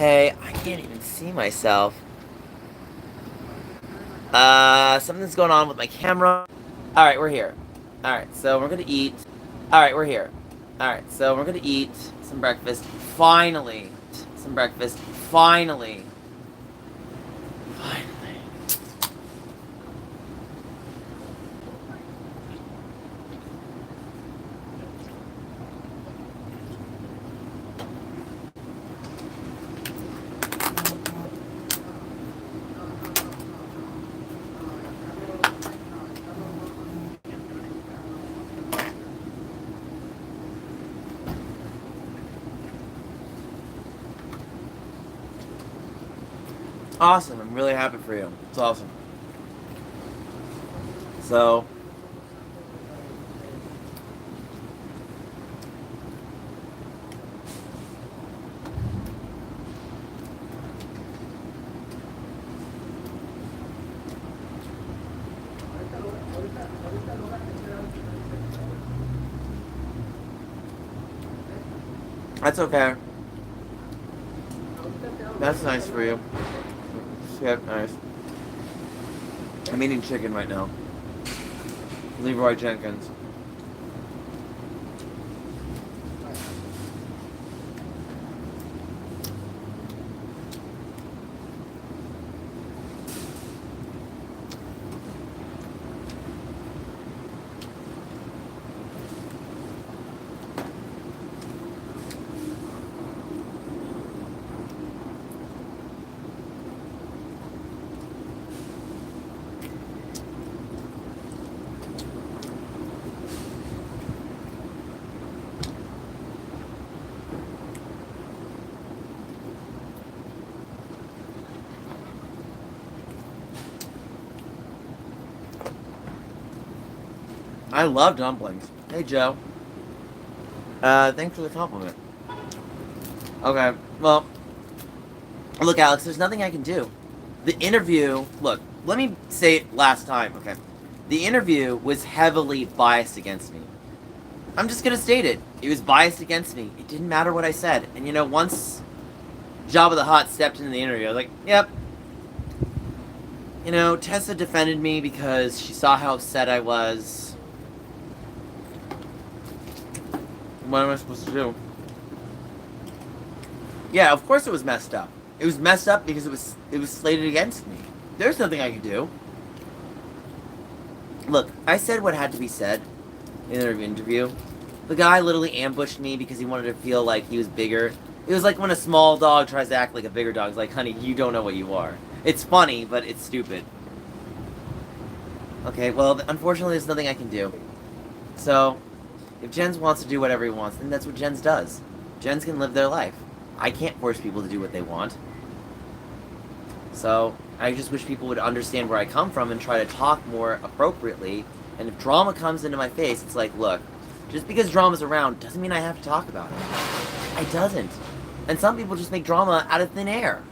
Hey, I can't even see myself. Something's going on with my camera. Alright, we're here. Alright, so we're gonna eat. Alright, we're here. Alright, so we're gonna eat some breakfast. Finally. Some breakfast. Finally. Finally. Awesome, I'm really happy for you. It's awesome. So, that's okay. That's nice for you. Yeah, nice. I'm eating chicken right now. Leroy Jenkins. I love dumplings. Hey, Joe. Thanks for the compliment. Okay, well, look, Alex, there's nothing I can do. The interview, look, let me say it last time, okay? The interview was heavily biased against me. I'm just gonna state it. It was biased against me. It didn't matter what I said. And you know, once Jabba the Hutt stepped into the interview, I was like, yep. You know, Tessa defended me because she saw how upset I was. What am I supposed to do? Yeah, of course it was messed up. It was messed up because it was slated against me. There's nothing I could do. Look, I said what had to be said in the interview. The guy literally ambushed me because he wanted to feel like he was bigger. It was like when a small dog tries to act like a bigger dog. It's like, honey, you don't know what you are. It's funny, but it's stupid. Okay, well, unfortunately, there's nothing I can do. So, if Jens wants to do whatever he wants, then that's what Jens does. Jens can live their life. I can't force people to do what they want. So, I just wish people would understand where I come from and try to talk more appropriately. And if drama comes into my face, it's like, look, just because drama's around doesn't mean I have to talk about it. It doesn't. And some people just make drama out of thin air.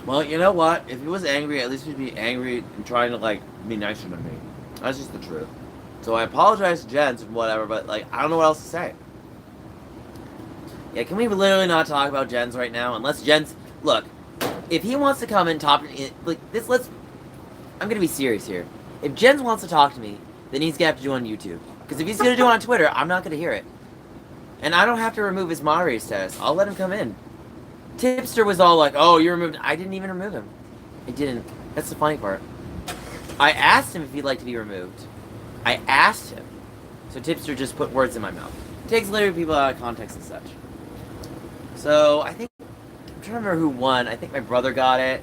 Well, you know what? If he was angry, at least he'd be angry and trying to, like, be nicer to me. That's just the truth. So I apologize to Jens and whatever, but, like, I don't know what else to say. Yeah, can we literally not talk about Jens right now? Unless Jens... Look, if he wants to come and talk to me... Like, this, let's... I'm gonna be serious here. If Jens wants to talk to me, then he's gonna have to do it on YouTube. Because if he's gonna do it on Twitter, I'm not gonna hear it. And I don't have to remove his moderator status. I'll let him come in. Tipster was all like, oh, you removed... I didn't even remove him. I didn't. That's the funny part. I asked him if he'd like to be removed. I asked him. So Tipster just put words in my mouth. Takes literally people out of context and such. So, I think... I'm trying to remember who won. I think my brother got it.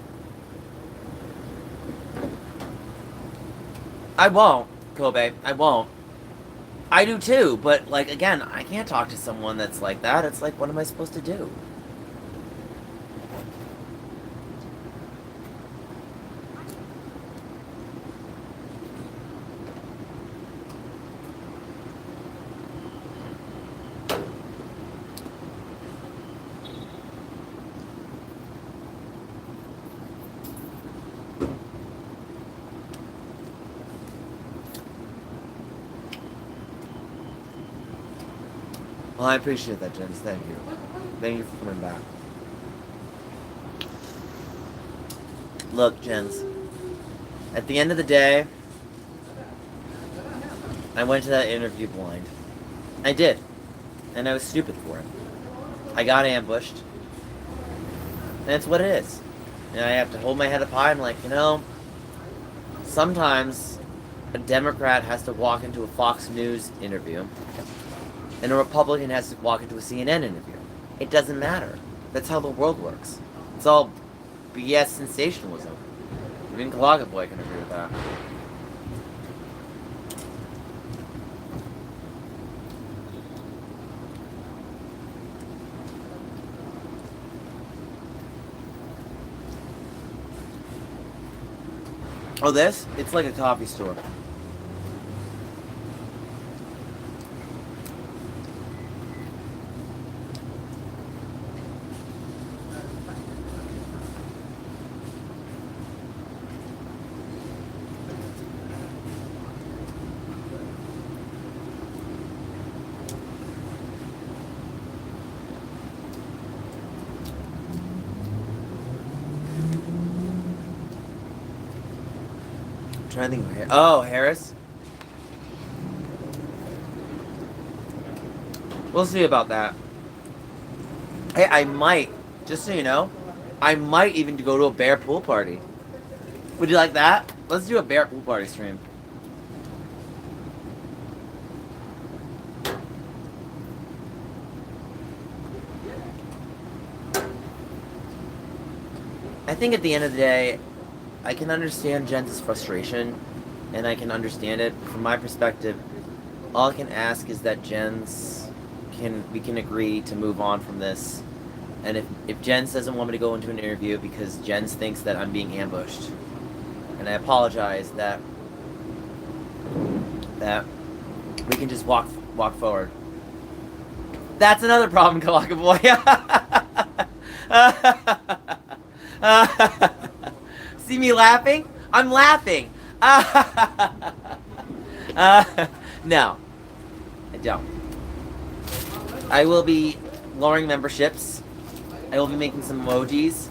I won't, Kobe. I won't. I do too, but, like, again, I can't talk to someone that's like that. It's like, what am I supposed to do? Well, I appreciate that, Jens. Thank you. Thank you for coming back. Look, Jens. At the end of the day, I went to that interview blind. I did. And I was stupid for it. I got ambushed. And it's what it is. And I have to hold my head up high. I'm like, sometimes a Democrat has to walk into a Fox News interview, and a Republican has to walk into a CNN interview. It doesn't matter. That's how the world works. It's all BS sensationalism. Even Kalaga Boy can agree with that. Oh, this? It's like a coffee store. I'm trying to think of oh, Harris? We'll see about that. Hey, I might, just so you know, I might even go to a bear pool party. Would you like that? Let's do a bear pool party stream. I think at the end of the day, I can understand Jens' frustration, and I can understand it. From my perspective, all I can ask is that we can agree to move on from this. And if Jens doesn't want me to go into an interview because Jens thinks that I'm being ambushed, and I apologize, that we can just walk forward. That's another problem, Kalaka Boy. See me laughing? I'm laughing. No, I don't. I will be lowering memberships. I will be making some emojis.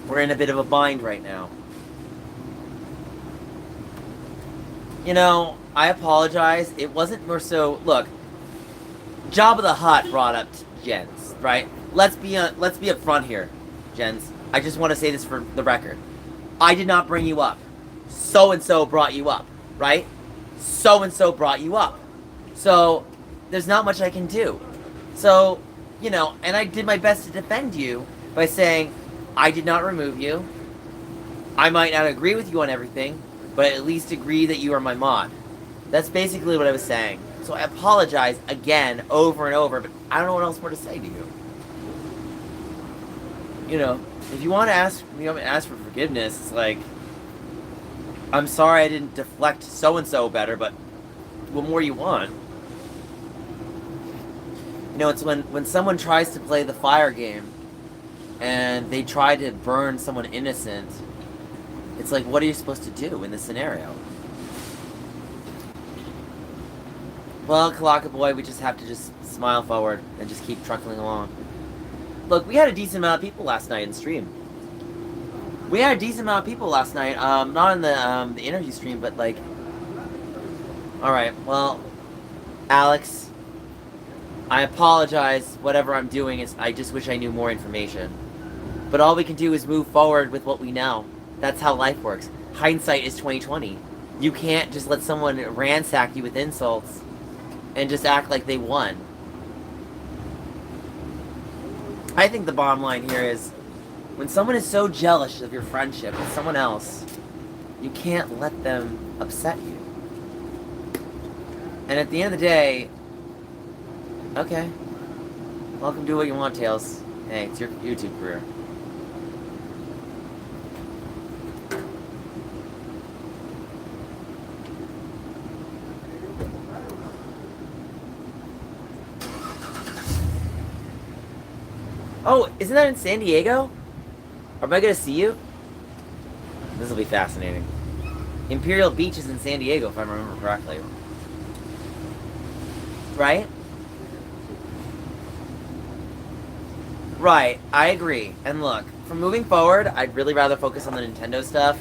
We're in a bit of a bind right now. I apologize. It wasn't more so. Look, Jabba the Hutt brought up Jens, right? Let's be up front here, Jens. I just want to say this for the record. I did not bring you up. So-and-so brought you up, right? So-and-so brought you up. So, there's not much I can do. So, and I did my best to defend you by saying, I did not remove you. I might not agree with you on everything, but I at least agree that you are my mod. That's basically what I was saying. So I apologize again, over and over, but I don't know what else more to say to you. If you want to ask for forgiveness, it's like, I'm sorry I didn't deflect so-and-so better, but what more you want? It's when someone tries to play the fire game and they try to burn someone innocent, it's like, what are you supposed to do in this scenario? Well, Kalaka Boy, we just have to just smile forward and just keep truckling along. Look, we had a decent amount of people last night in stream. We had a decent amount of people last night, not in the interview stream, but like... Alright, well, Alex, I apologize, whatever I'm doing is, I just wish I knew more information. But all we can do is move forward with what we know. That's how life works. Hindsight is 20/20. You can't just let someone ransack you with insults and just act like they won. I think the bottom line here is, when someone is so jealous of your friendship with someone else, you can't let them upset you. And at the end of the day, okay, welcome to what you want, Tails. Hey, it's your YouTube career. Oh, isn't that in San Diego? Or am I gonna see you? This will be fascinating. Imperial Beach is in San Diego, if I remember correctly. Right? Right, I agree. And look, from moving forward, I'd really rather focus on the Nintendo stuff.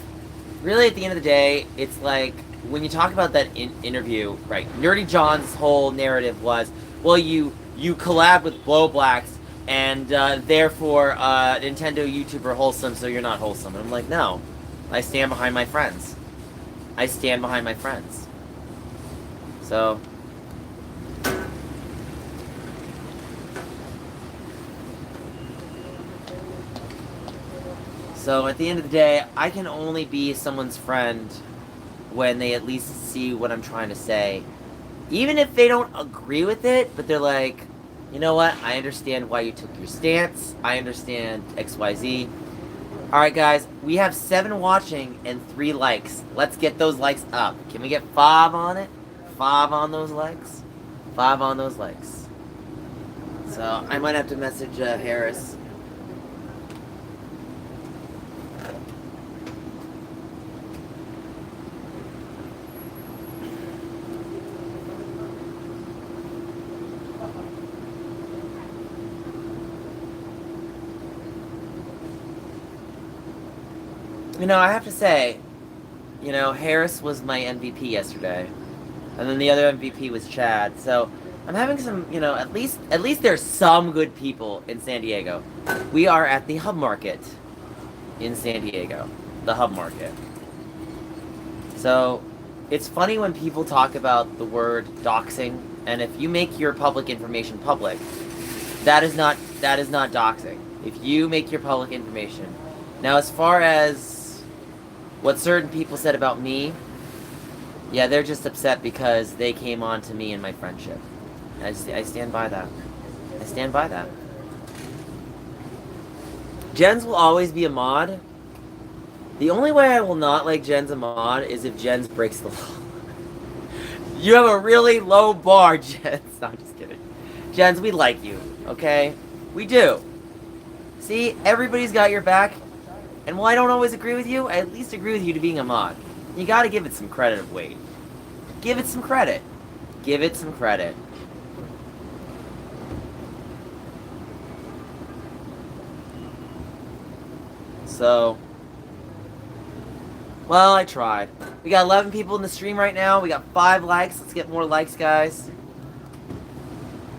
Really, at the end of the day, it's like, when you talk about that interview, right, Nerdy John's whole narrative was, well, you collab with Blow Blacks, and therefore, Nintendo YouTuber wholesome, so you're not wholesome. And I'm like, no. I stand behind my friends. I stand behind my friends. So... So at the end of the day, I can only be someone's friend when they at least see what I'm trying to say. Even if they don't agree with it, but they're like, you know what, I understand why you took your stance. I understand XYZ. Alright guys, we have 7 watching and 3 likes. Let's get those likes up. Can we get 5 on it? 5 on those likes? 5 on those likes. So I might have to message Harris. You know, I have to say, you know, Harris was my MVP yesterday. And then the other MVP was Chad. So, I'm having some, you know, at least there's some good people in San Diego. We are at the Hub Market in San Diego. The Hub Market. So, it's funny when people talk about the word doxing, and if you make your public information public, that is not doxing. If you make your public information. Now, as far as what certain people said about me, yeah, they're just upset because they came on to me and my friendship. I stand by that. I stand by that. Jens will always be a mod. The only way I will not like Jens a mod is if Jens breaks the law. You have a really low bar, Jens. No, I'm just kidding. Jens, we like you, okay? We do. See, everybody's got your back. And while I don't always agree with you, I at least agree with you to being a mod. You gotta give it some credit of weight. Give it some credit. Give it some credit. So... well, I tried. We got 11 people in the stream right now. We got 5 likes. Let's get more likes, guys.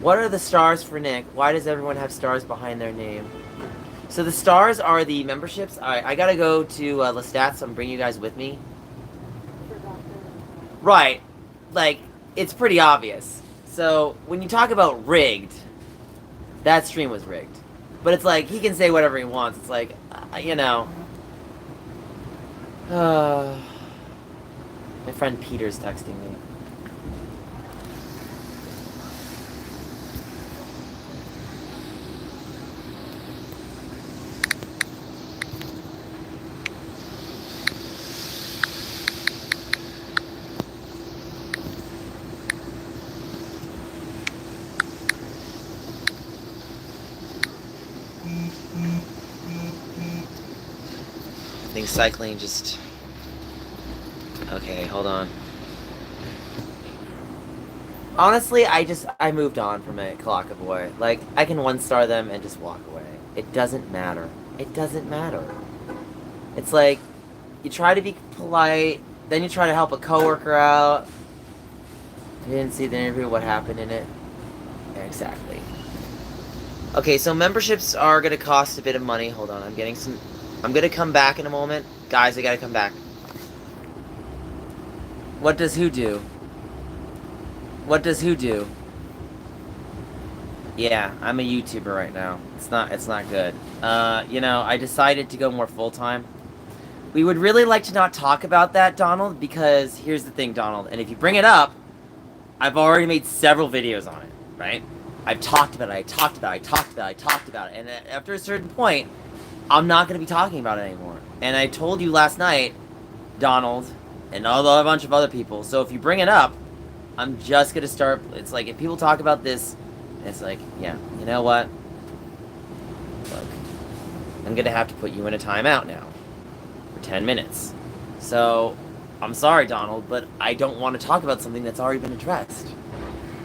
What are the stars for Nick? Why does everyone have stars behind their name? So the stars are the memberships. Alright, I gotta go to Lestat, so I'm bringing you guys with me. Right. Like, it's pretty obvious. So, when you talk about rigged, that stream was rigged. But it's like, he can say whatever he wants. It's like, you know. My friend Peter's texting me. I think cycling just... okay, hold on. Honestly, I moved on from it, Kalaka Boy. Like, I can 1-star them and just walk away. It doesn't matter. It doesn't matter. It's like, you try to be polite, then you try to help a coworker out. You didn't see the interview, what happened in it? Yeah, exactly. Okay, so memberships are gonna cost a bit of money. Hold on, I'm gonna come back in a moment. Guys, I gotta come back. What does who do? What does who do? Yeah, I'm a YouTuber right now. It's not good. You know, I decided to go more full-time. We would really like to not talk about that, Donald, because here's the thing, Donald, and if you bring it up, I've already made several videos on it, right? I've talked about it, and after a certain point, I'm not going to be talking about it anymore. And I told you last night, Donald, and a bunch of other people, so if you bring it up, I'm just going to start, it's like, if people talk about this, it's like, yeah, you know what? Look, I'm going to have to put you in a timeout now, for 10 minutes. So, I'm sorry, Donald, but I don't want to talk about something that's already been addressed.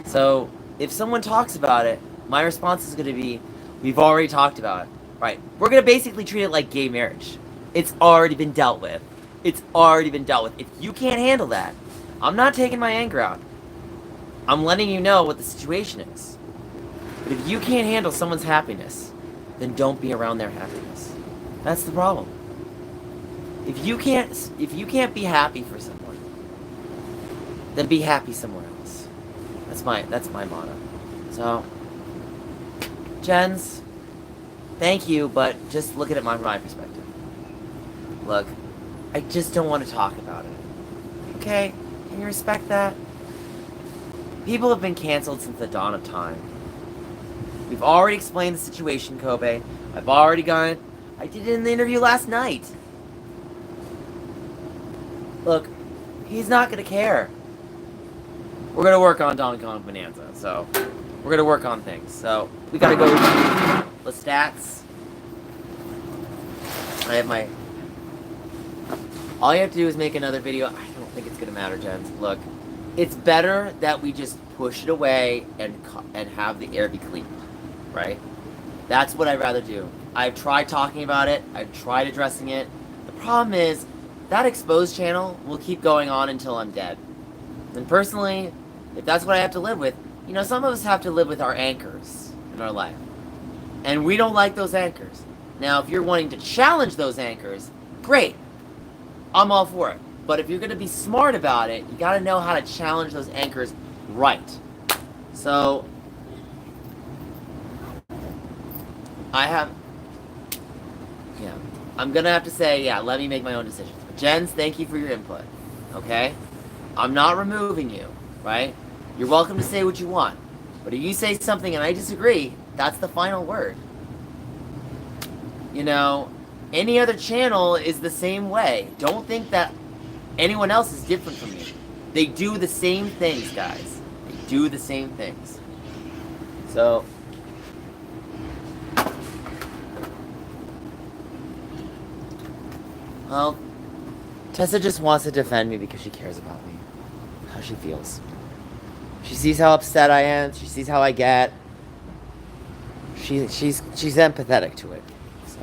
So, if someone talks about it, my response is going to be, we've already talked about it. Right? We're going to basically treat it like gay marriage. It's already been dealt with. It's already been dealt with. If you can't handle that, I'm not taking my anger out. I'm letting you know what the situation is. But if you can't handle someone's happiness, then don't be around their happiness. That's the problem. If you can't be happy for someone, then be happy somewhere else. That's my motto. So, Jens, thank you, but just look at it from my perspective. Look, I just don't want to talk about it. Okay? Can you respect that? People have been canceled since the dawn of time. We've already explained the situation, Kobe. I've already gone. I did it in the interview last night. Look, he's not gonna care. We're gonna work on Donkey Kong Bonanza, so we're gonna work on things. So we gotta go to the stats. I have my. All you have to do is make another video. I don't think it's gonna matter, gents. Look, it's better that we just push it away and have the air be clean, right? That's what I'd rather do. I've tried talking about it. I've tried addressing it. The problem is that exposed channel will keep going on until I'm dead. And personally, if that's what I have to live with, you know, some of us have to live with our anchors in our life. And we don't like those anchors. Now, if you're wanting to challenge those anchors, great. I'm all for it. But if you're going to be smart about it, you got to know how to challenge those anchors right. So, I'm going to have to say, let me make my own decisions. But Jens, thank you for your input. Okay? I'm not removing you, right? You're welcome to say what you want. But if you say something and I disagree, that's the final word. You know, any other channel is the same way. Don't think that anyone else is different from you. They do the same things, guys. They do the same things. So, well, Tessa just wants to defend me because she cares about me. How she feels. She sees how upset I am. She sees how I get. She's empathetic to it. So.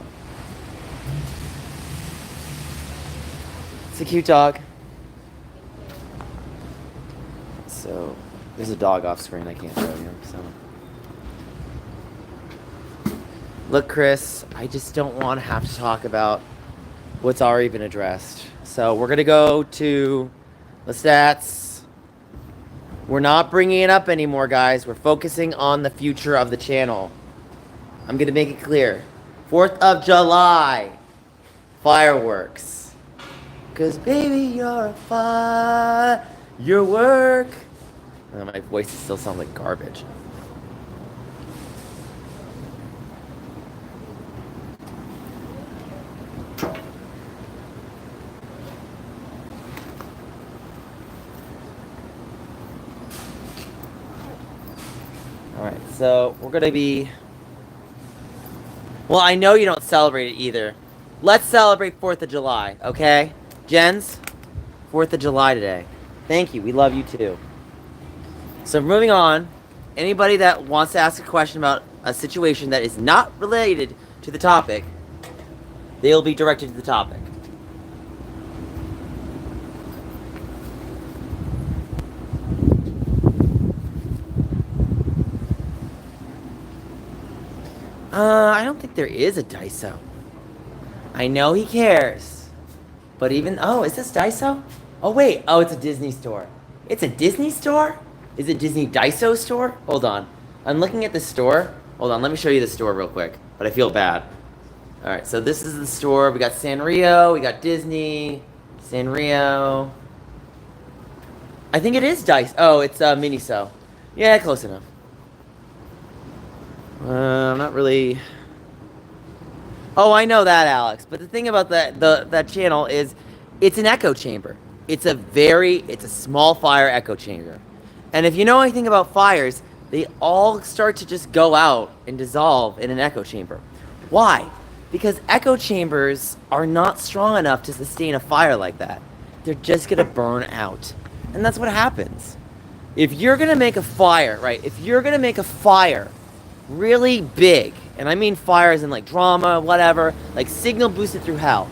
It's a cute dog. So there's a dog off screen I can't show you. So look, Chris, I just don't want to have to talk about what's already been addressed. So we're gonna go to the stats. We're not bringing it up anymore, guys. We're focusing on the future of the channel. I'm gonna make it clear. 4th of July. Fireworks. Cause baby, you're a firework. My voice still sounds like garbage. Alright, so we're gonna be... Well, I know you don't celebrate it either. Let's celebrate 4th of July, okay? Jens, 4th of July today. Thank you, we love you too. So moving on, anybody that wants to ask a question about a situation that is not related to the topic, they'll be directed to the topic. I don't think there is a Daiso. I know he cares. But even... Oh, is this Daiso? Oh, wait. Oh, it's a Disney store. It's a Disney store? Is it Disney Daiso store? Hold on. I'm looking at the store. Hold on. Let me show you the store real quick. But I feel bad. Alright, so this is the store. We got Sanrio. We got Disney. Sanrio. I think it is Daiso. Oh, it's Miniso. Yeah, close enough. I'm not really... Oh, I know that, Alex. But the thing about that channel is it's an echo chamber. It's a small fire echo chamber. And if you know anything about fires, they all start to just go out and dissolve in an echo chamber. Why? Because echo chambers are not strong enough to sustain a fire like that. They're just going to burn out. And that's what happens. if you're gonna make a fire, right? If you're gonna make a fire really big, and I mean fires in like drama, whatever, like signal boosted through hell,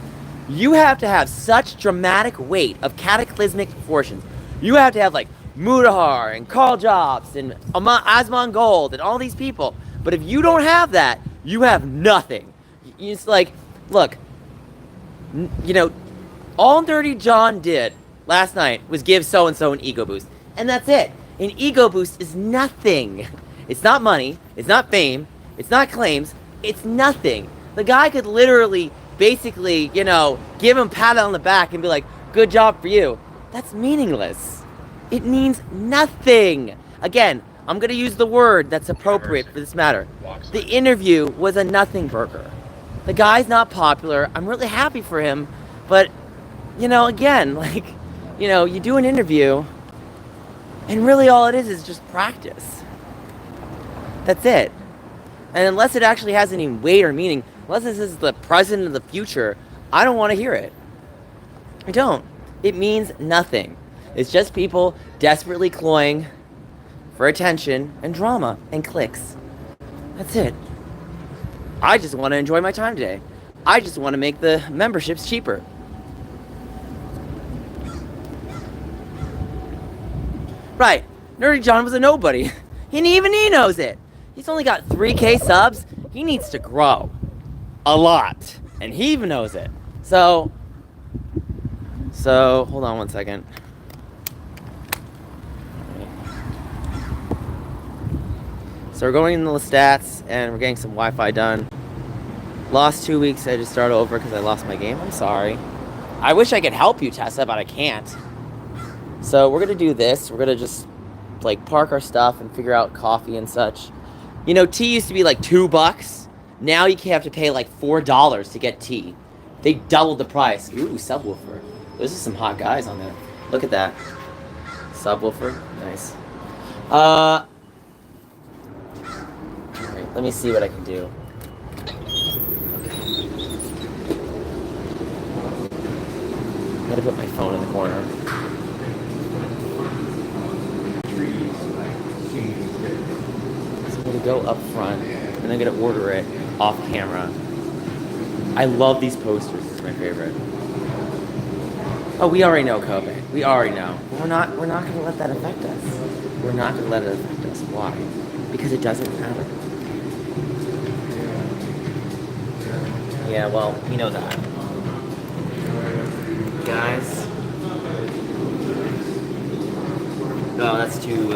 you have to have such dramatic weight of cataclysmic proportions. You have to have like Mudahar and Karl Jobs and Asmongold and all these people. But if you don't have that, you have nothing. It's like, look, you know, all Dirty John did last night was give so-and-so an ego boost. And that's it. An ego boost is nothing. It's not money. It's not fame. It's not claims. It's nothing. The guy could literally, basically, you know, give him a pat on the back and be like, good job for you. That's meaningless. It means nothing. Again, I'm going to use the word that's appropriate for this matter. The interview was a nothing burger. The guy's not popular. I'm really happy for him. But, you know, again, like, you know, you do an interview, and really all it is just practice. That's it. And unless it actually has any weight or meaning, unless this is the present and the future, I don't want to hear it. I don't. It means nothing. It's just people desperately clawing for attention and drama and clicks. That's it. I just want to enjoy my time today. I just want to make the memberships cheaper. Right. Nerdy John was a nobody. And even he knows it. He's only got 3K subs. He needs to grow. A lot. And he even knows it. So, hold on one second. So we're going into the stats, and we're getting some Wi-Fi done. Lost 2 weeks, I just started over because I lost my game. I'm sorry. I wish I could help you, Tessa, but I can't. So we're going to do this. We're going to just, like, park our stuff and figure out coffee and such. You know, tea used to be like $2. Now you have to pay like $4 to get tea. They doubled the price. Ooh, subwoofer. Those are some hot guys on there. Look at that. Subwoofer. Nice. Alright, let me see what I can do. I'm gonna put my phone in the corner. So I'm gonna go up front, and I'm gonna order it off camera. I love these posters. It's my favorite. Oh, we already know Kobe. We already know. But we're not gonna let that affect us. We're not gonna let it affect us. Why? Because it doesn't matter. Yeah, well, you know that. Guys. No, that's too,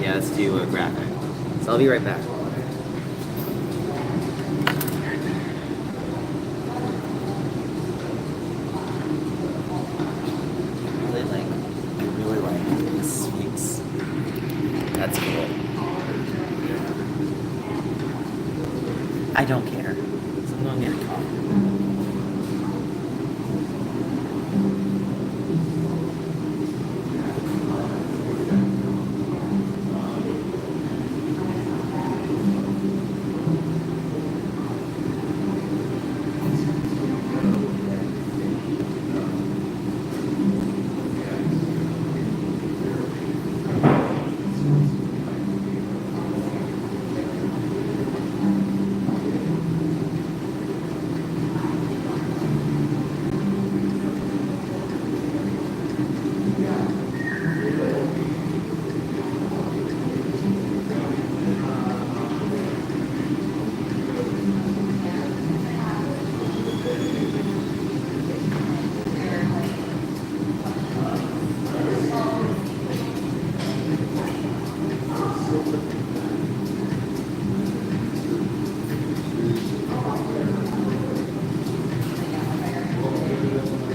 that's too graphic. So I'll be right back. I really like these sweets. That's cool. I don't care. So I'm going to get a coffee.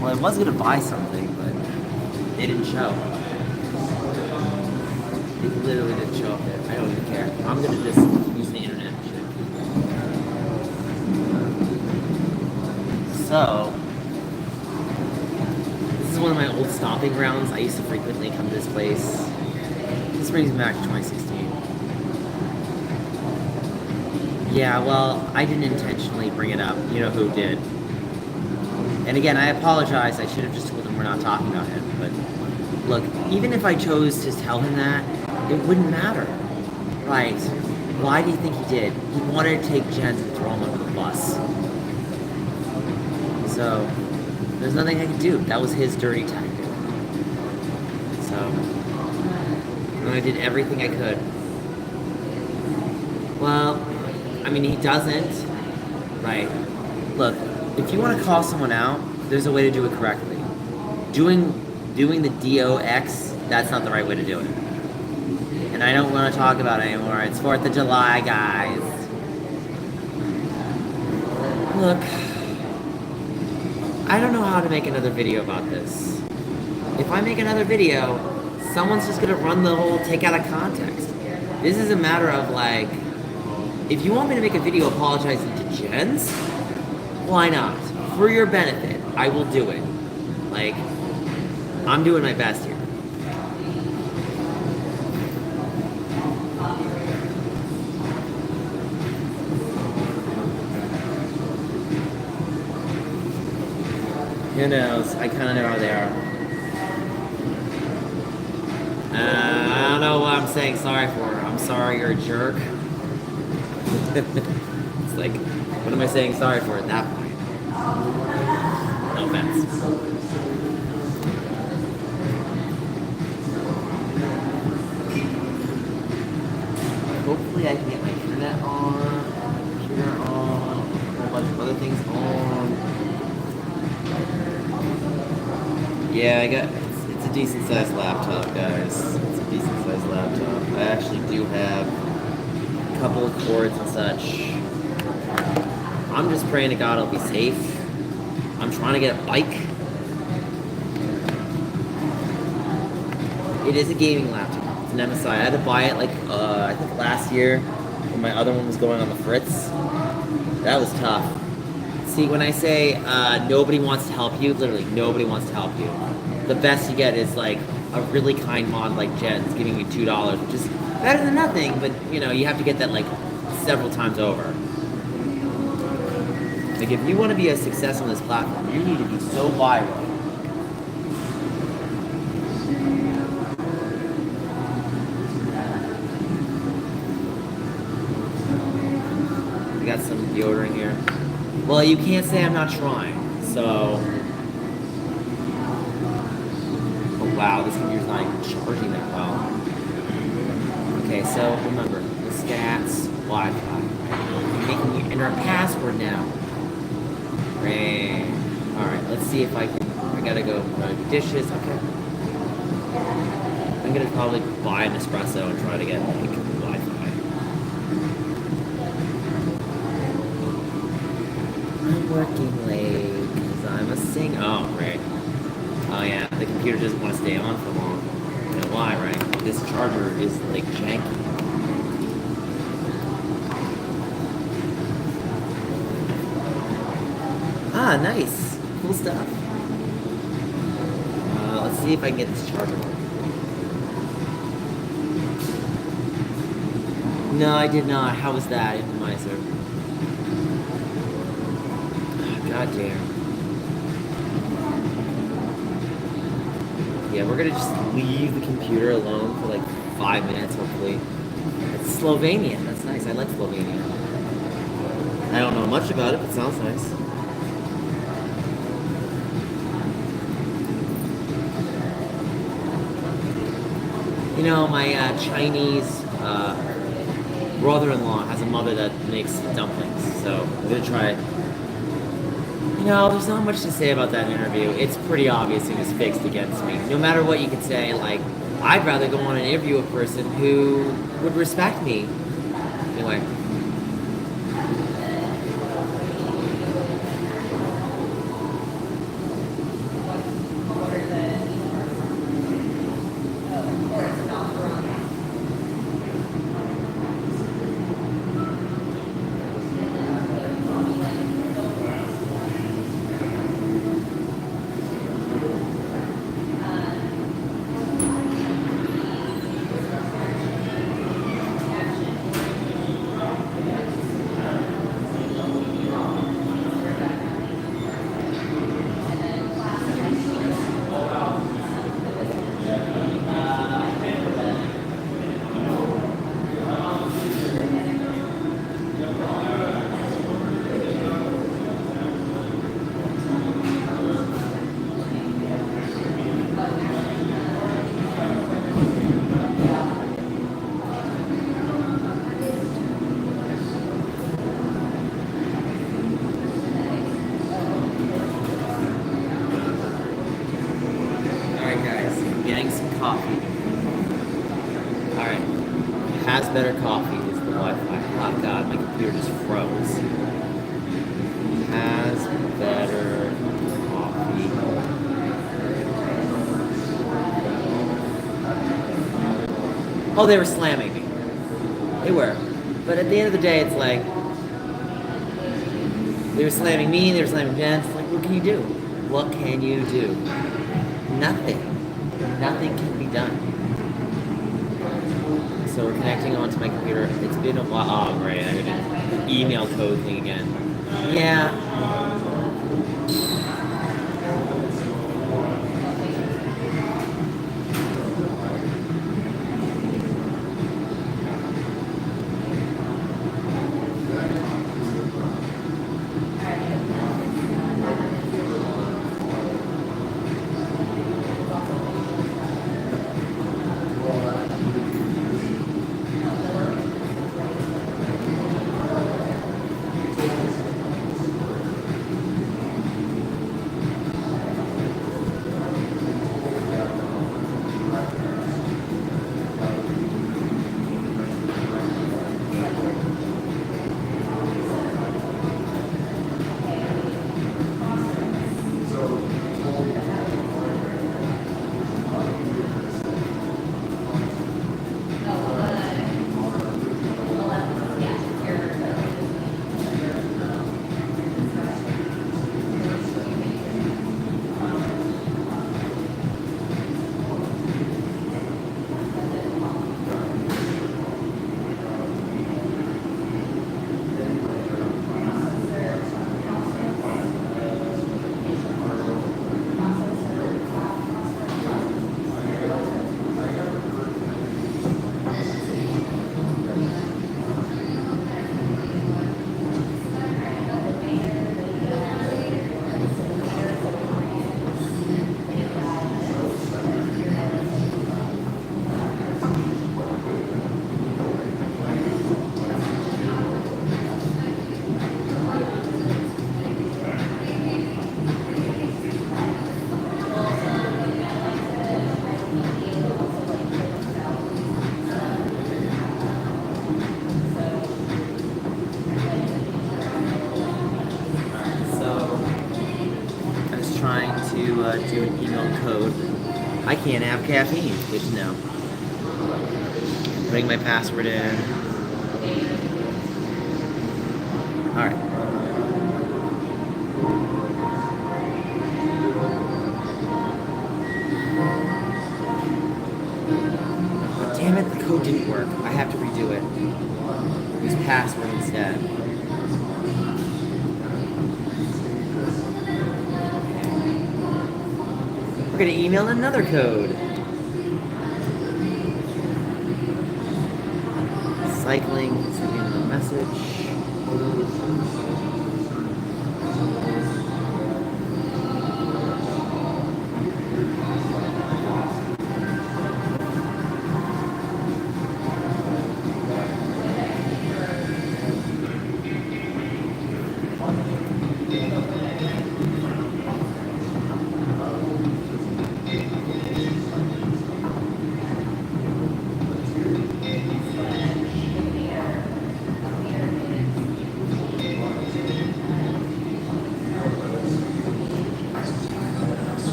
Well, I was gonna buy something, but it didn't show. It literally didn't show up there. I don't even care. I'm gonna just use the internet. So, this is one of my old stomping grounds. I used to frequently come to this place. This brings me back to 2016. Yeah, well, I didn't intentionally bring it up. You know who did. And again, I apologize. I should have just told him we're not talking about him. But look, even if I chose to tell him that, it wouldn't matter. Right. Why do you think he did? He wanted to take Jens and throw him under the bus. So, there's nothing I could do. That was his dirty tactic. So, I did everything I could. Well, I mean, he doesn't. Right. Look, if you want to call someone out, there's a way to do it correctly. Doing the DOX, that's not the right way to do it. And I don't want to talk about it anymore. It's 4th of July, guys. Look, I don't know how to make another video about this. If I make another video, someone's just gonna run the whole take out of context. This is a matter of like, if you want me to make a video apologizing to Jens, why not? For your benefit, I will do it. Like, I'm doing my best here. Who knows? I kind of know how they are. I don't know what I'm saying sorry for. I'm sorry you're a jerk. It's like, what am I saying sorry for at that point? No offense. Hopefully I can get my internet on, computer on, a whole bunch of other things on. Yeah, it's a decent sized laptop, guys. It's a decent sized laptop. I actually do have a couple of cords and such. I'm just praying to God I'll be safe. I'm trying to get a bike. It is a gaming laptop. It's an MSI. I had to buy it like, I think last year when my other one was going on the fritz. That was tough. See, when I say nobody wants to help you, literally nobody wants to help you. The best you get is like a really kind mod like Jen's giving you $2, which is better than nothing, but you know, you have to get that like several times over. Like if you want to be a success on this platform, you need to be so viral. We got some deodorant here. Well, you can't say I'm not trying, so... Oh wow, this computer's not even charging that well. Okay, so remember, the stats, Wi-Fi. You're making you enter a password now. Great. Alright, let's see if I can... I gotta go do dishes, okay. I'm gonna probably buy an espresso and try to get, like, Wi-Fi. I'm working late because I'm a singer. Oh, right. Oh, yeah. The computer doesn't want to stay on for long. You know why, right? This charger is, like, janky. Ah, nice. Cool stuff. Let's see if I can get this charger working. No, I did not. How was that, Impromiser? God damn. Yeah, we're gonna just leave the computer alone for like 5 minutes, hopefully. It's Slovenian. That's nice. I like Slovenia. I don't know much about it, but it sounds nice. You know, my Chinese brother-in-law has a mother that makes dumplings, so I'm gonna try it. You know, there's not much to say about that interview. It's pretty obvious it was fixed against me. No matter what you could say, like, I'd rather go on and interview a person who would respect me. Anyway. Oh god, my computer just froze. Has better coffee. Oh, they were slamming me. They were. But at the end of the day, it's like, they were slamming me, they were slamming Jen. It's like, what can you do? What can you do? Nothing. Nothing can be done. So we're connecting onto my computer. It's been a while. Oh, great. I got an email code thing again. Yeah. Do an email code. I can't have caffeine. Good to know. Putting my password in. Alright. Oh, damn it, the code didn't work. I have to redo it. Use password instead. We're gonna email another code. Cycling, sending a message.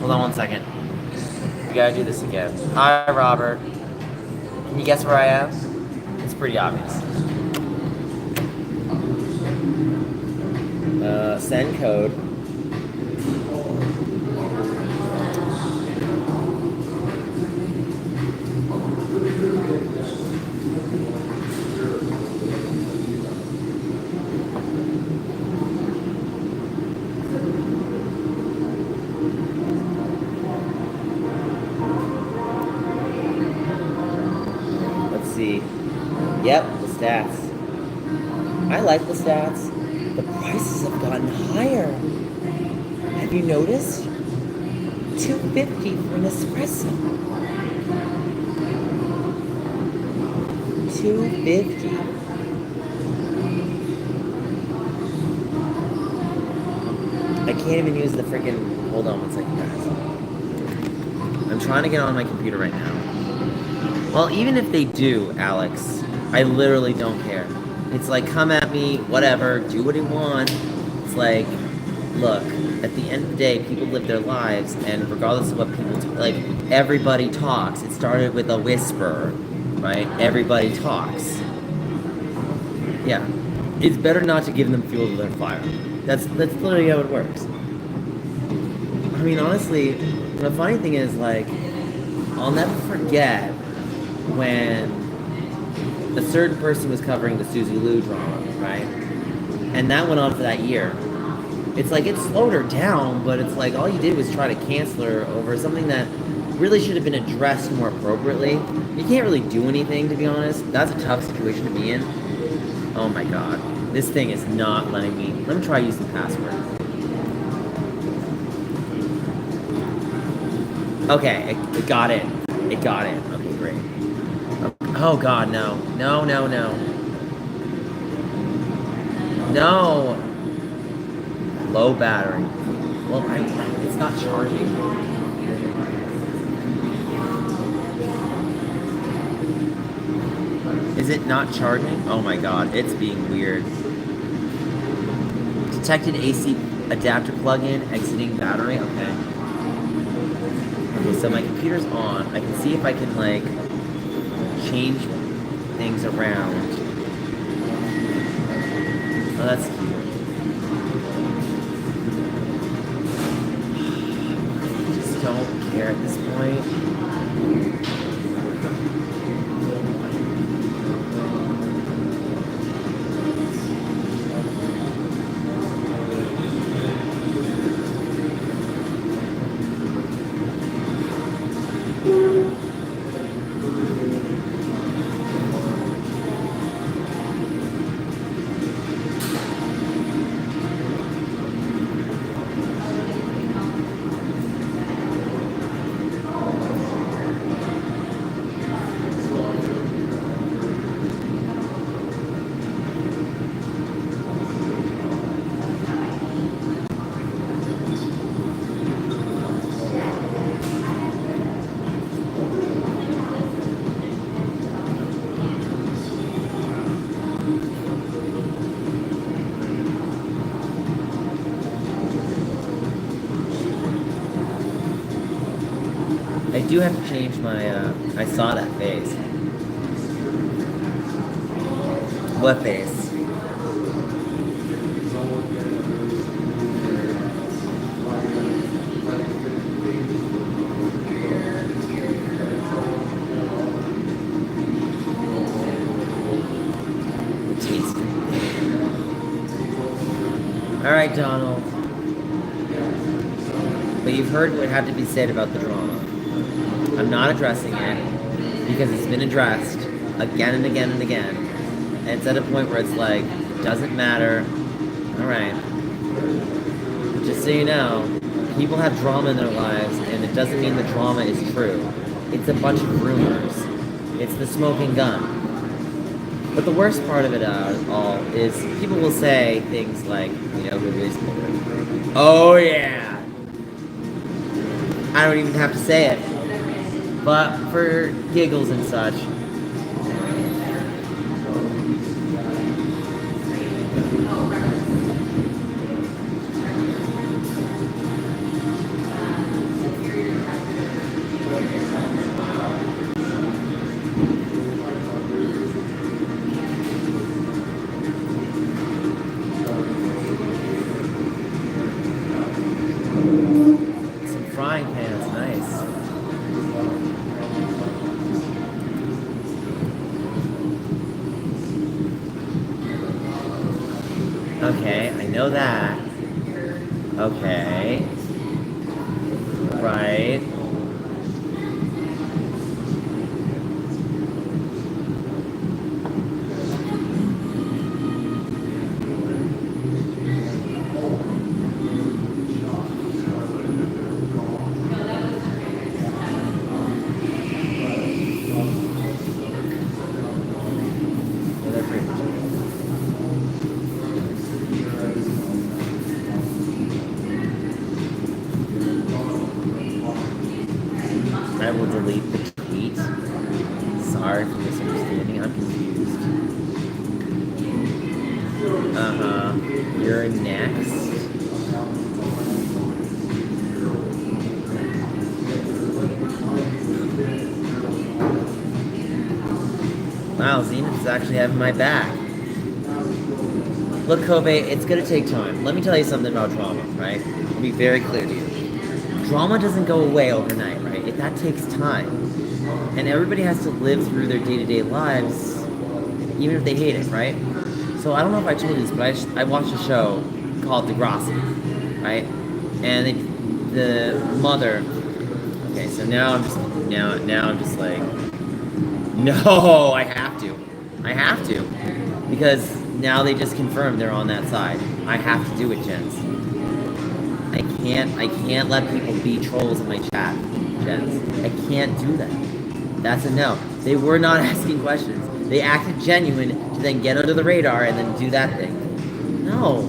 Hold on one second. We gotta do this again. Hi, Robert. Can you guess where I am? It's pretty obvious. Send code. Yep, the stats. I like the stats. The prices have gotten higher. Have you noticed? $2.50 for an espresso. $2.50. I can't even use the freaking. Hold on one second, guys. I'm trying to get on my computer right now. Well, even if they do, Alex, I literally don't care. It's like, come at me, whatever, do what you want. It's like, look, at the end of the day, people live their lives, and regardless of what people like, everybody talks. It started with a whisper, right? Everybody talks. Yeah, it's better not to give them fuel to their fire. That's literally how it works. I mean, honestly, the funny thing is, like, I'll never forget when a certain person was covering the Susie Liu drama, right? And that went on for that year. It's like, it slowed her down, but it's like, all you did was try to cancel her over something that really should have been addressed more appropriately. You can't really do anything, to be honest. That's a tough situation to be in. Oh my god. This thing is not letting me. Let me try using the password. Okay, it got in. It got in. Okay, great. Oh god, no. No, no, no. No! Low battery. Well, it's not charging. Is it not charging? Oh my god, it's being weird. Detected AC adapter plug-in, exiting battery, okay. Okay, so my computer's on. I can see if I can, like, change things around. Oh, that's cute. I just don't care at this point. I do have to change my, I saw that face. What face? Alright, Donald. But you've heard what had to be said about the drama. I'm not addressing it because it's been addressed again and again and again. And it's at a point where it's like, doesn't matter. Alright. Just so you know, people have drama in their lives, and it doesn't mean the drama is true. It's a bunch of rumors. It's the smoking gun. But the worst part of it all is people will say things like, you know, who is oh yeah. I don't even have to say it. But for giggles and such. Some frying pans, nice. Okay, I know that. Okay. Right. Uh-huh. You're next. Wow, Zenith's actually having my back. Look, Kobe, it's gonna take time. Let me tell you something about drama, right? I'll be very clear to you. Drama doesn't go away overnight, right? That takes time. And everybody has to live through their day-to-day lives, even if they hate it, right? So I don't know if I told you this, but I watched a show called Degrassi, right? And the mother... Okay, so now I'm just like... No, I have to. I have to. Because now they just confirmed they're on that side. I have to do it, gents. I can't let people be trolls in my chat, gents. I can't do that. That's a no. They were not asking questions. They acted genuine to then get under the radar and then do that thing. No.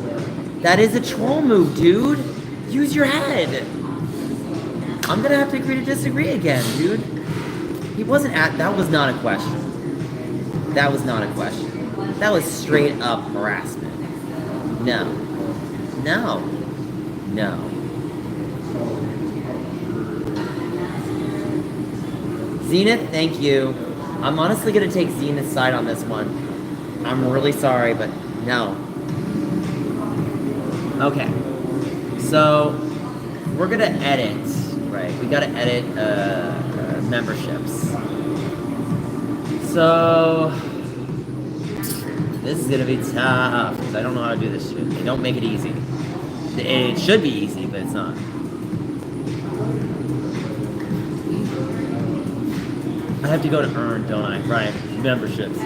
That is a troll move, dude. Use your head. I'm gonna have to agree to disagree again, dude. He wasn't that was not a question. That was not a question. That was straight up harassment. No. No. No. Zenith, thank you. I'm honestly gonna take Zenith's side on this one. I'm really sorry, but no. Okay. So, we're gonna edit, right? We gotta edit, memberships. So, this is gonna be tough, because I don't know how to do this shit. They don't make it easy. It should be easy, but it's not. I have to go to earn, don't I? Right, memberships.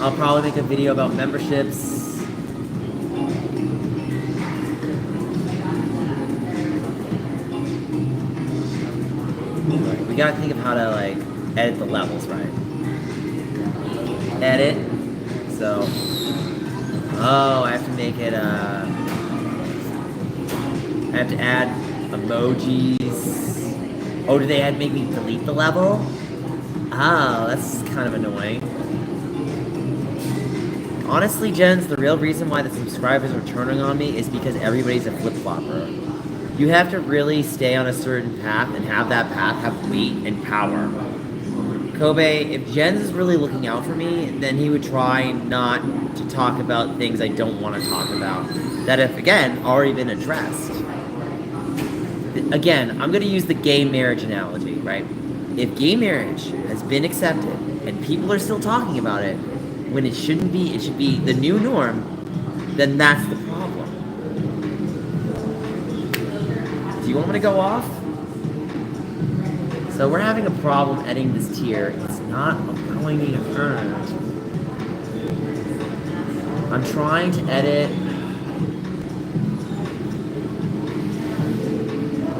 I'll probably make a video about memberships. We gotta think of how to, like, edit the levels, right? Edit. So, oh, I have to make it, I have to add emojis. Oh, do they make me delete the level? Oh, that's kind of annoying. Honestly, gents, the real reason why the subscribers are turning on me is because everybody's a flip-flopper. You have to really stay on a certain path and have that path have weight and power. Kobe, if Jens is really looking out for me, then he would try not to talk about things I don't want to talk about. That have, again, already been addressed. Again, I'm going to use the gay marriage analogy, right? If gay marriage has been accepted and people are still talking about it, when it shouldn't be, it should be the new norm, then that's the problem. Do you want me to go off? So we're having a problem editing this tier. It's not allowing me to earn. I'm trying to edit.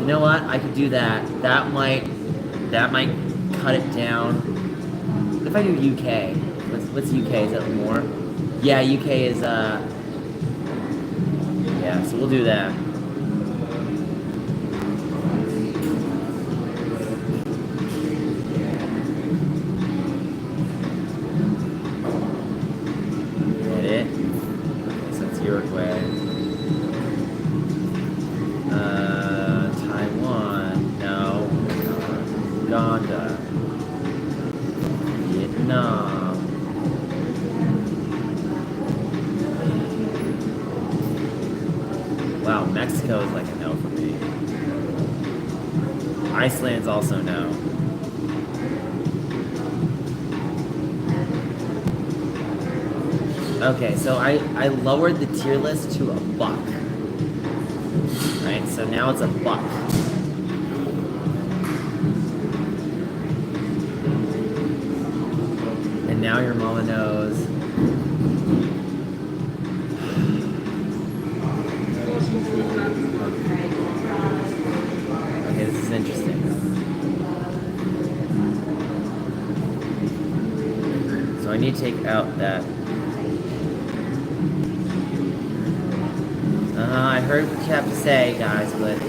You know what? I could do that. That might cut it down. What if I do UK? What's UK? Is that more? Yeah, UK is, yeah, so we'll do that. Edit. So it's Uruguay. Taiwan. No. Uganda. Vietnam. Wow, Mexico is like a no for me. Iceland's also no. Okay, so I lowered the tier list to a buck. Right, so now it's a buck. And now your mama knows. Okay, this is interesting. So I need to take out that. I heard what you have to say, guys, but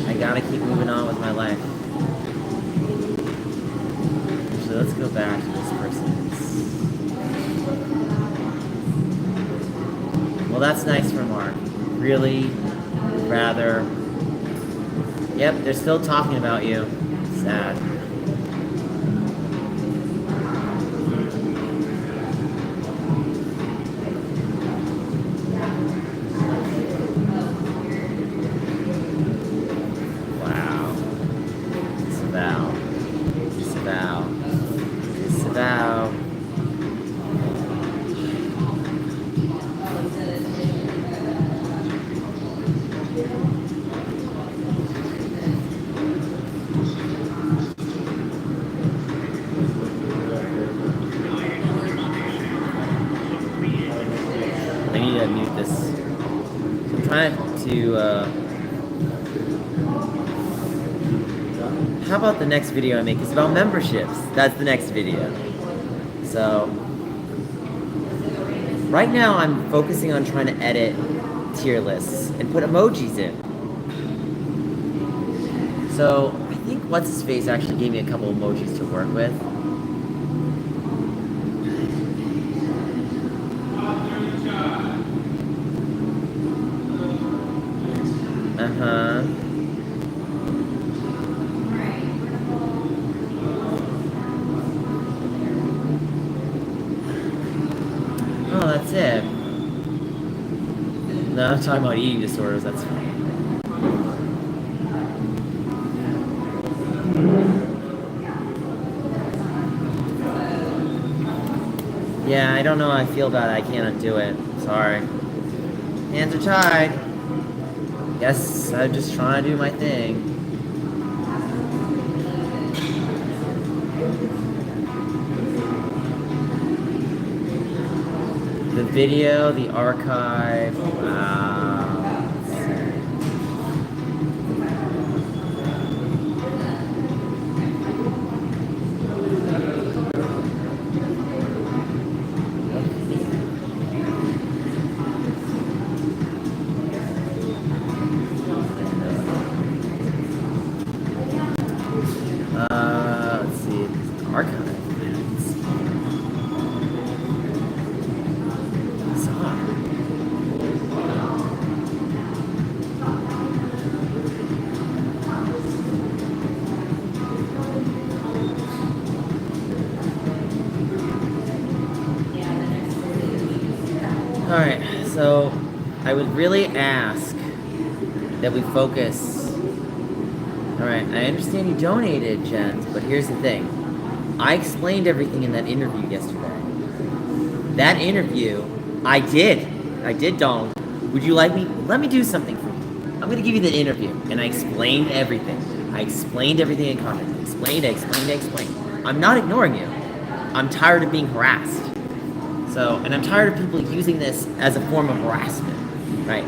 I gotta keep moving on with my life. Actually, let's go back to this person's. Well, that's nice remark. Really rather. Yep, they're still talking about you. Sad. Wow. Disavow. Disavow. Disavow. I need to mute this. So I'm trying to, how about the next video I make is about memberships? That's the next video. So, right now I'm focusing on trying to edit tier lists and put emojis in. So, I think What's-His-Face actually gave me a couple emojis to work with. Uh-huh. Oh, that's it. No, I'm talking about eating disorders, that's fine. Yeah, I don't know how I feel about it. I can't undo it. Sorry. Hands are tied. Guess I'm just trying to do my thing. The video, the archive, let's see, archive. Alright, so I would really ask that we focus. Alright, I understand you donated, Jens, but here's the thing. I explained everything in that interview yesterday. That interview, I did, Donald. Would you like me? Let me do something for you. I'm gonna give you the interview, and I explained everything. I explained everything in context. I explained. I'm not ignoring you. I'm tired of being harassed. So, and I'm tired of people using this as a form of harassment, right?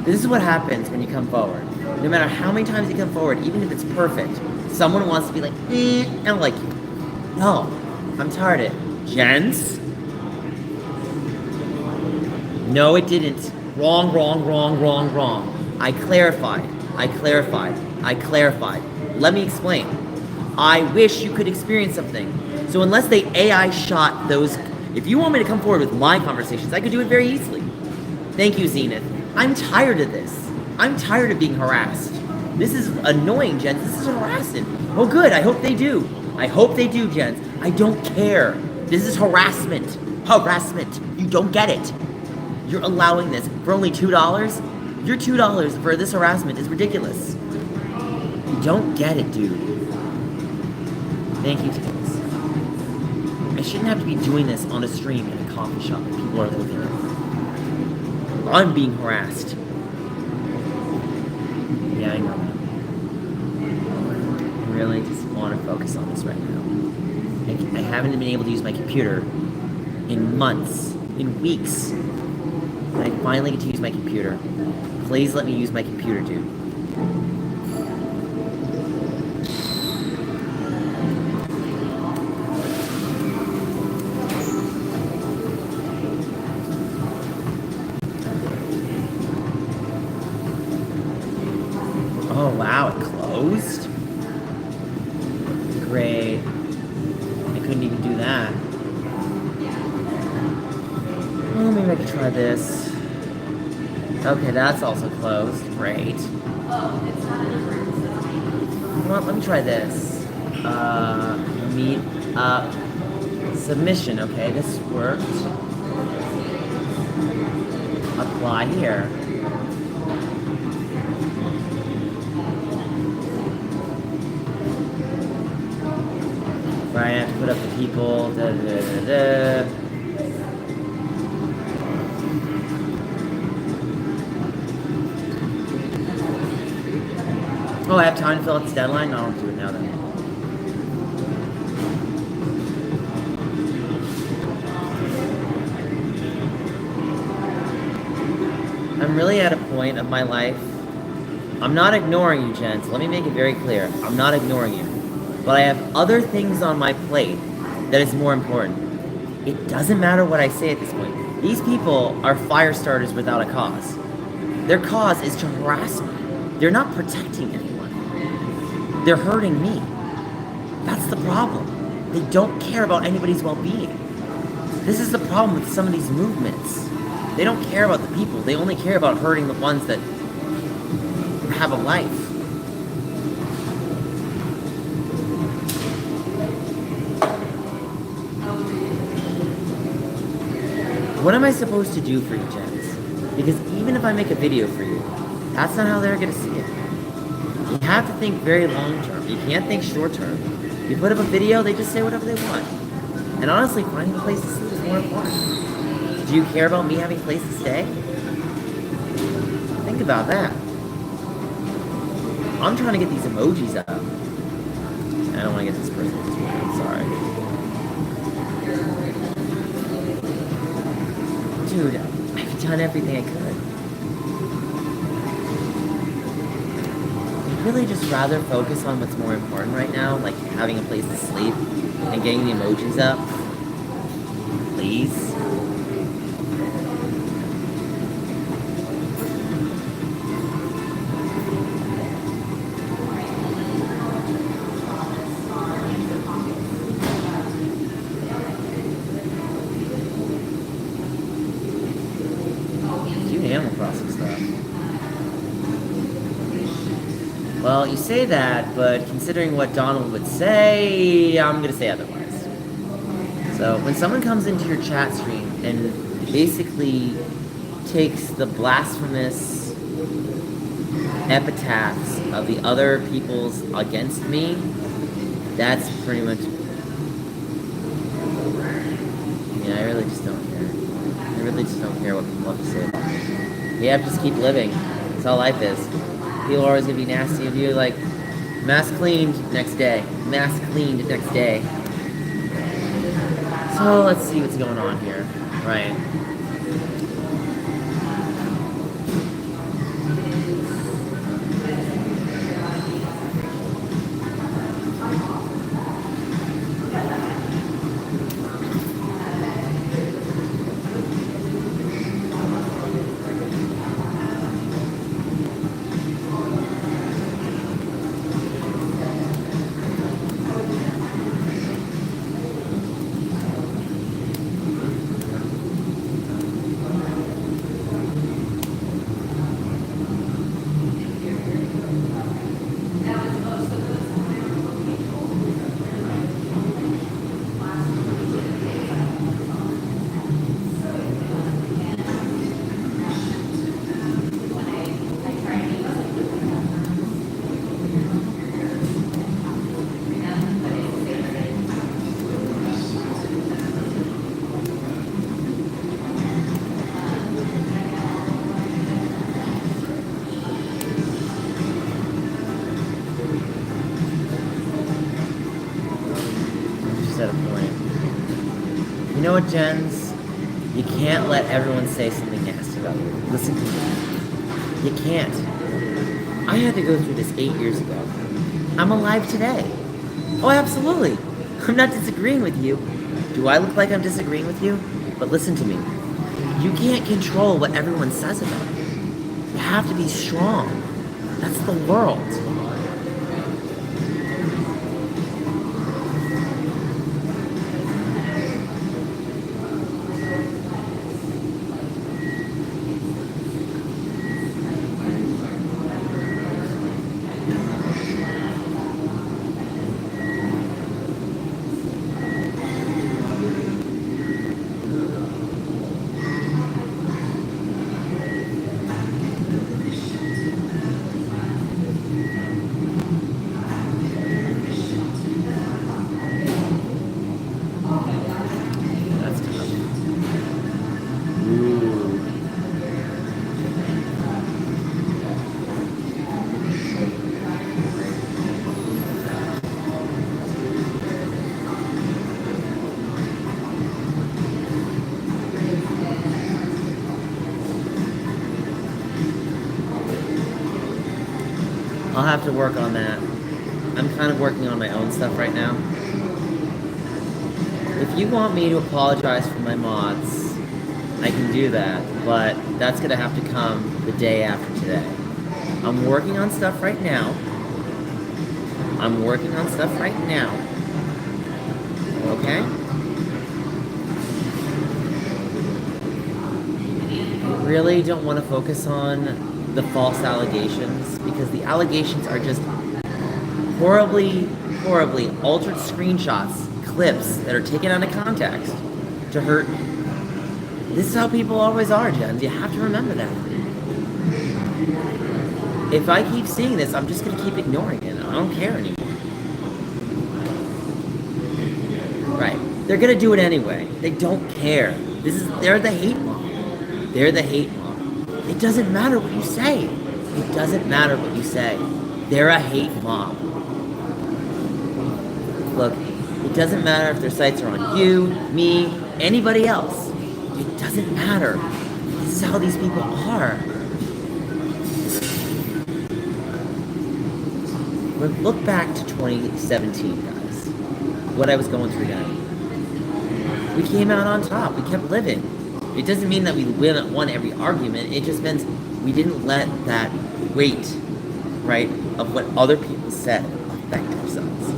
This is what happens when you come forward. No matter how many times you come forward, even if it's perfect, someone wants to be like, I don't like you. No, I'm tired of it. Jens? No, it didn't. Wrong. I clarified. Let me explain. I wish you could experience something. So unless they AI shot those... If you want me to come forward with my conversations, I could do it very easily. Thank you, Zenith. I'm tired of this. I'm tired of being harassed. This is annoying, Jens. This is harassment. Oh, good. I hope they do. Jens. I don't care. This is harassment. You don't get it. You're allowing this for only $2? Your $2 for this harassment is ridiculous. You don't get it, dude. Thank you, Jens. I shouldn't have to be doing this on a stream in a coffee shop that people are looking at. I'm being harassed. Yeah, I know that. I really just want to focus on this right now. I haven't been able to use my computer in months, in weeks. And I finally get to use my computer. Please let me use my computer, dude. closed? Great. I couldn't even do that. Well, maybe I could try this. Okay, that's also closed. Great. Well, let me try this. Meet up. Submission. Okay, this worked. Apply here. Right, I have to put up the people. Da, da, da, da. Oh, I have time to fill out this deadline? No, I'll do it now then. I'm really at a point of my life. I'm not ignoring you, gents. Let me make it very clear. I'm not ignoring you. But I have other things on my plate that is more important. It doesn't matter what I say at this point. These people are fire starters without a cause. Their cause is to harass me. They're not protecting anyone. They're hurting me. That's the problem. They don't care about anybody's well-being. This is the problem with some of these movements. They don't care about the people. They only care about hurting the ones that have a life. What am I supposed to do for you, gents? Because even if I make a video for you, that's not how they're gonna see it. You have to think very long term. You can't think short term. You put up a video, they just say whatever they want. And honestly, finding a place to sleep is more important. Do you care about me having a place to stay? Think about that. I'm trying to get these emojis up. I don't want to get this person this way. I'm sorry. Dude, I've done everything I could. I'd really just rather focus on what's more important right now, like having a place to sleep and getting the emojis up. Please. Animal Crossing stuff. Well, you say that, but considering what Donald would say, I'm gonna say otherwise. So, when someone comes into your chat stream and basically takes the blasphemous epitaphs of the other peoples against me, that's pretty much... Yeah, I really just don't care. I really just don't care what people have to say about me. You have to just keep living. That's how life is. People are always gonna be nasty of you, like, mask cleaned, next day. Mask cleaned, next day. So, let's see what's going on here. Right. You know what, Jens? You can't let everyone say something nasty about you. Listen to me. You can't. I had to go through this 8 years ago. I'm alive today. Oh, absolutely. I'm not disagreeing with you. Do I look like I'm disagreeing with you? But listen to me. You can't control what everyone says about you. You have to be strong. That's the world. have to work on that. I'm kind of working on my own stuff right now. If you want me to apologize for my mods, I can do that, but that's gonna have to come the day after today. I'm working on stuff right now. Okay? I really don't want to focus on the false allegations, because the allegations are just horribly altered screenshots, clips that are taken out of context to hurt me. This is how people always are, Jen. You have to remember that. If I keep seeing this, I'm just going to keep ignoring it. I don't care anymore. Right. They're going to do it anyway. They don't care. They're the hate mob. It doesn't matter what you say. They're a hate mob. Look, it doesn't matter if their sights are on you, me, anybody else. It doesn't matter. This is how these people are. But look back to 2017, guys. What I was going through then. We came out on top. We kept living. It doesn't mean that we won every argument. It just means we didn't let that weight, right, of what other people said affect ourselves.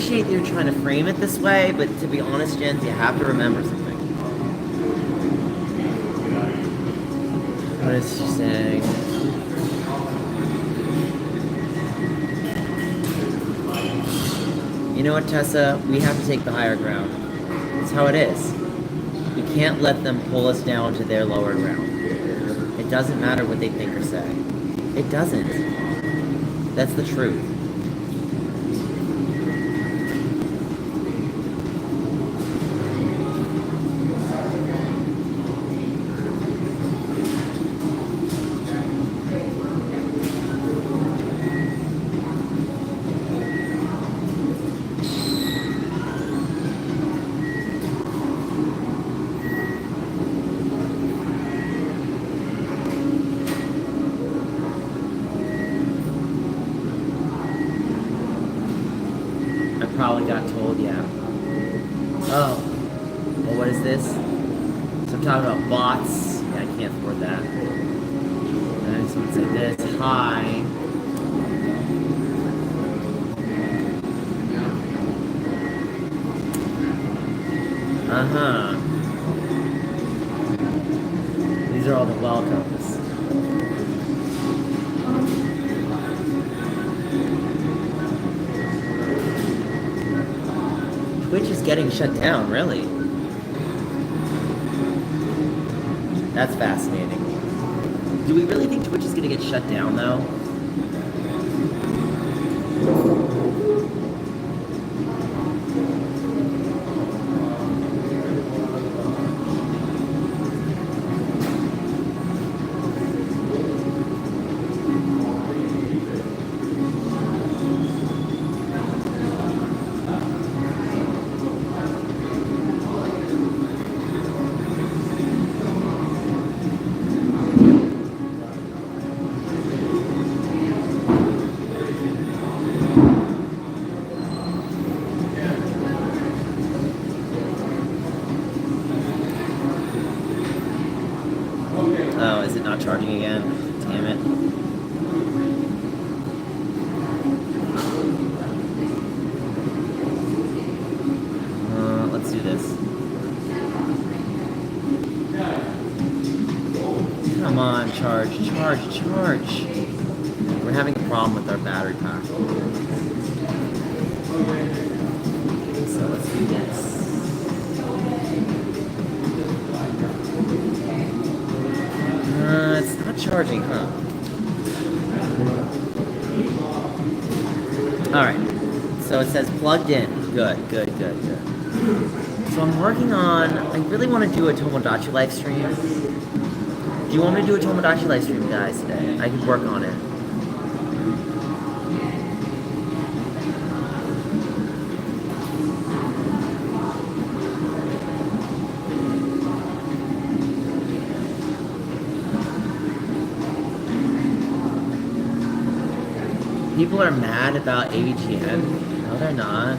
You're trying to frame it this way, but to be honest, Jens, you have to remember something. What is she saying? You know what, Tessa? We have to take the higher ground. That's how it is. We can't let them pull us down to their lower ground. It doesn't matter what they think or say. It doesn't. That's the truth. Probably got told, yeah. Oh. Well, what is this? So I'm talking about bots. Yeah, I can't afford that. And someone say this. Hi. Uh-huh. These are all the welcomes. Twitch is getting shut down, really. That's fascinating. Do we really think Twitch is gonna get shut down, though? Oh, is it not charging again? Damn it. Let's do this. Come on, charge. We're having a problem with our battery pack. So let's do this. It's not charging, huh? Alright. So it says plugged in. Good. So I'm working on... I really want to do a Tomodachi live stream. Do you want me to do a Tomodachi live stream, guys, today? I could work on it. People are mad about AVGN. No, they're not.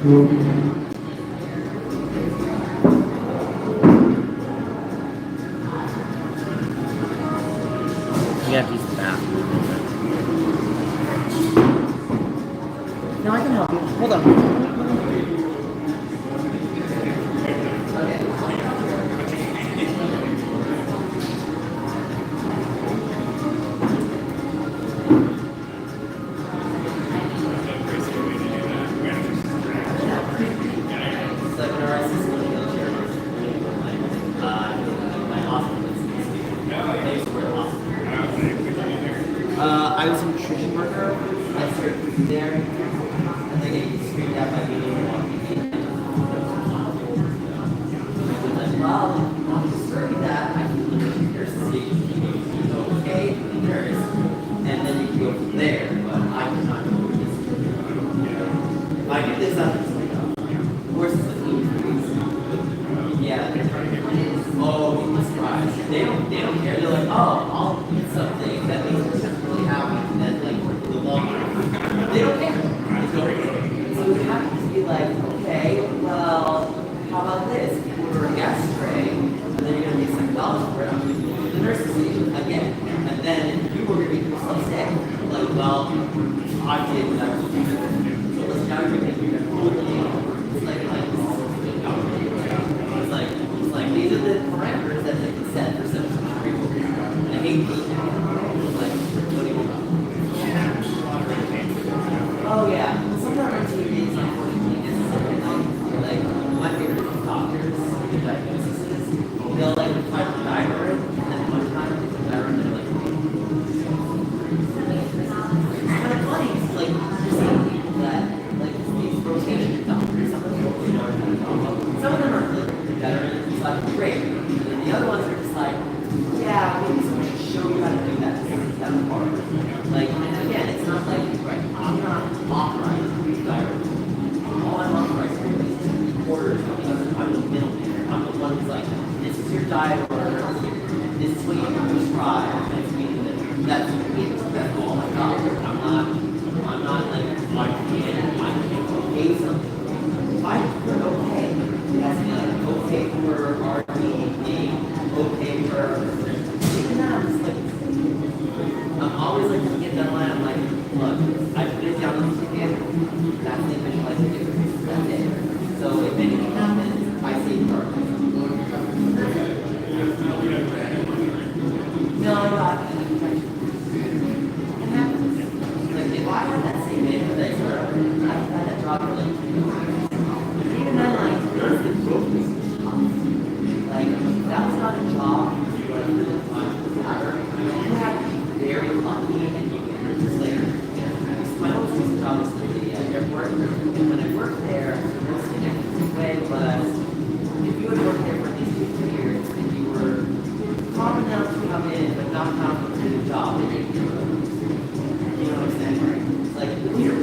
We have to use the bathroom. No, I can help you. Hold on. I was a nutrition worker. I started food there, and they get screamed at by people who want to eat. I was like, well, I'm just serving that. I can look at your nurse's station. Okay, nurse. And then you can go from there, but I cannot go with this. If I do this, I'm just like, of course, it's a food. Yeah. Oh, you'd be surprised. They don't care. They're like, oh, I'll eat something that makes me really happy. And then, like, the long run. They don't care. So it happens to be like, okay, well, how about this? You order a gas spray, and then you're going to pay $7 for it. I'm going to go to the nurse's station again. And then you were going to make yourself sick. Like, well, I did what I was doing. So let's now you're going to do that. It's like these are the parameters that they can set for such people. I hate diet order. This is what you prescribe. That's oh my god. I'm not like I can't pay something. Fine, you're okay. It has to be like okay for RDA, okay for even that I'm just like I'm always like to get that line, I'm like, look, I put it down on the ticket, that's the official I ticket. That's it. So if anything happens, I say first. No, I got it. It happens. Like if I had that same thing, I had that job for like 2 years. Even then, like, that's the broken stuff. Like, that was not a job you were like really fun to matter. You have to be very lucky and you can just like, my most recent job was at the airport. And when I worked there, the most connected way was if you had worked there for at least 2 years and you were calm enough to come in but not confident to do the job, they didn't do it. You know what I'm saying? It's like the leader.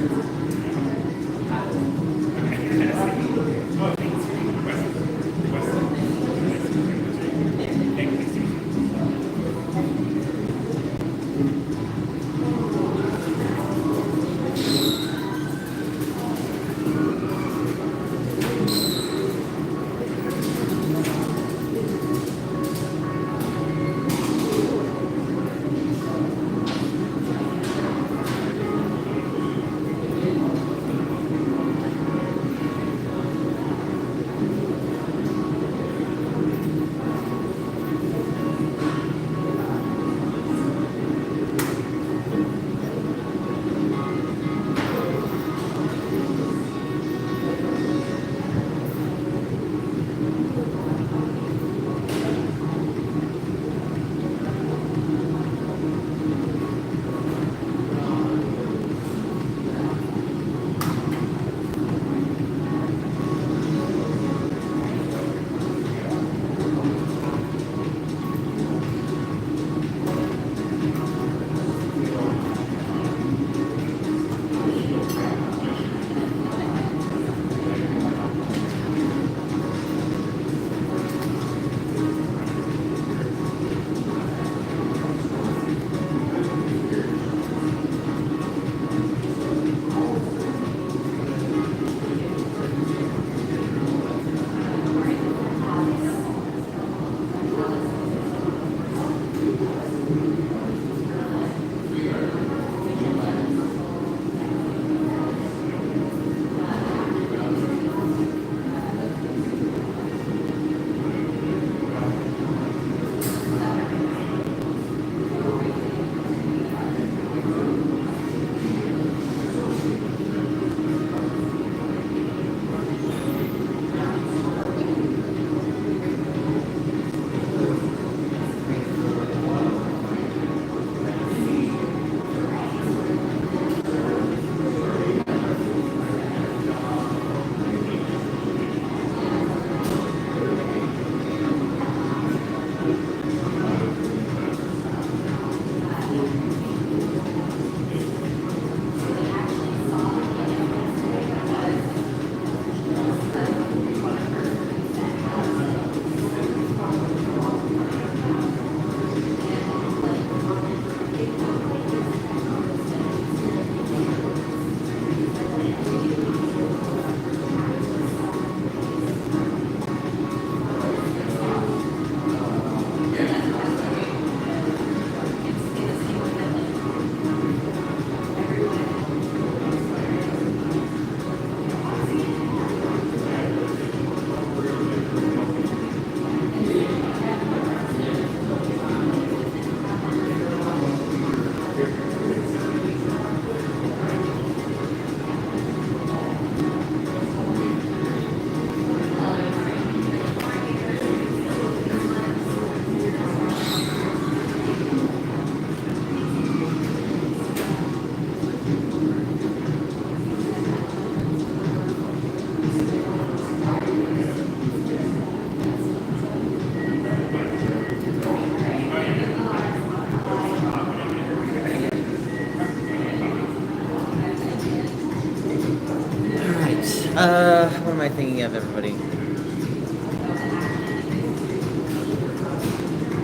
What am I thinking of, everybody?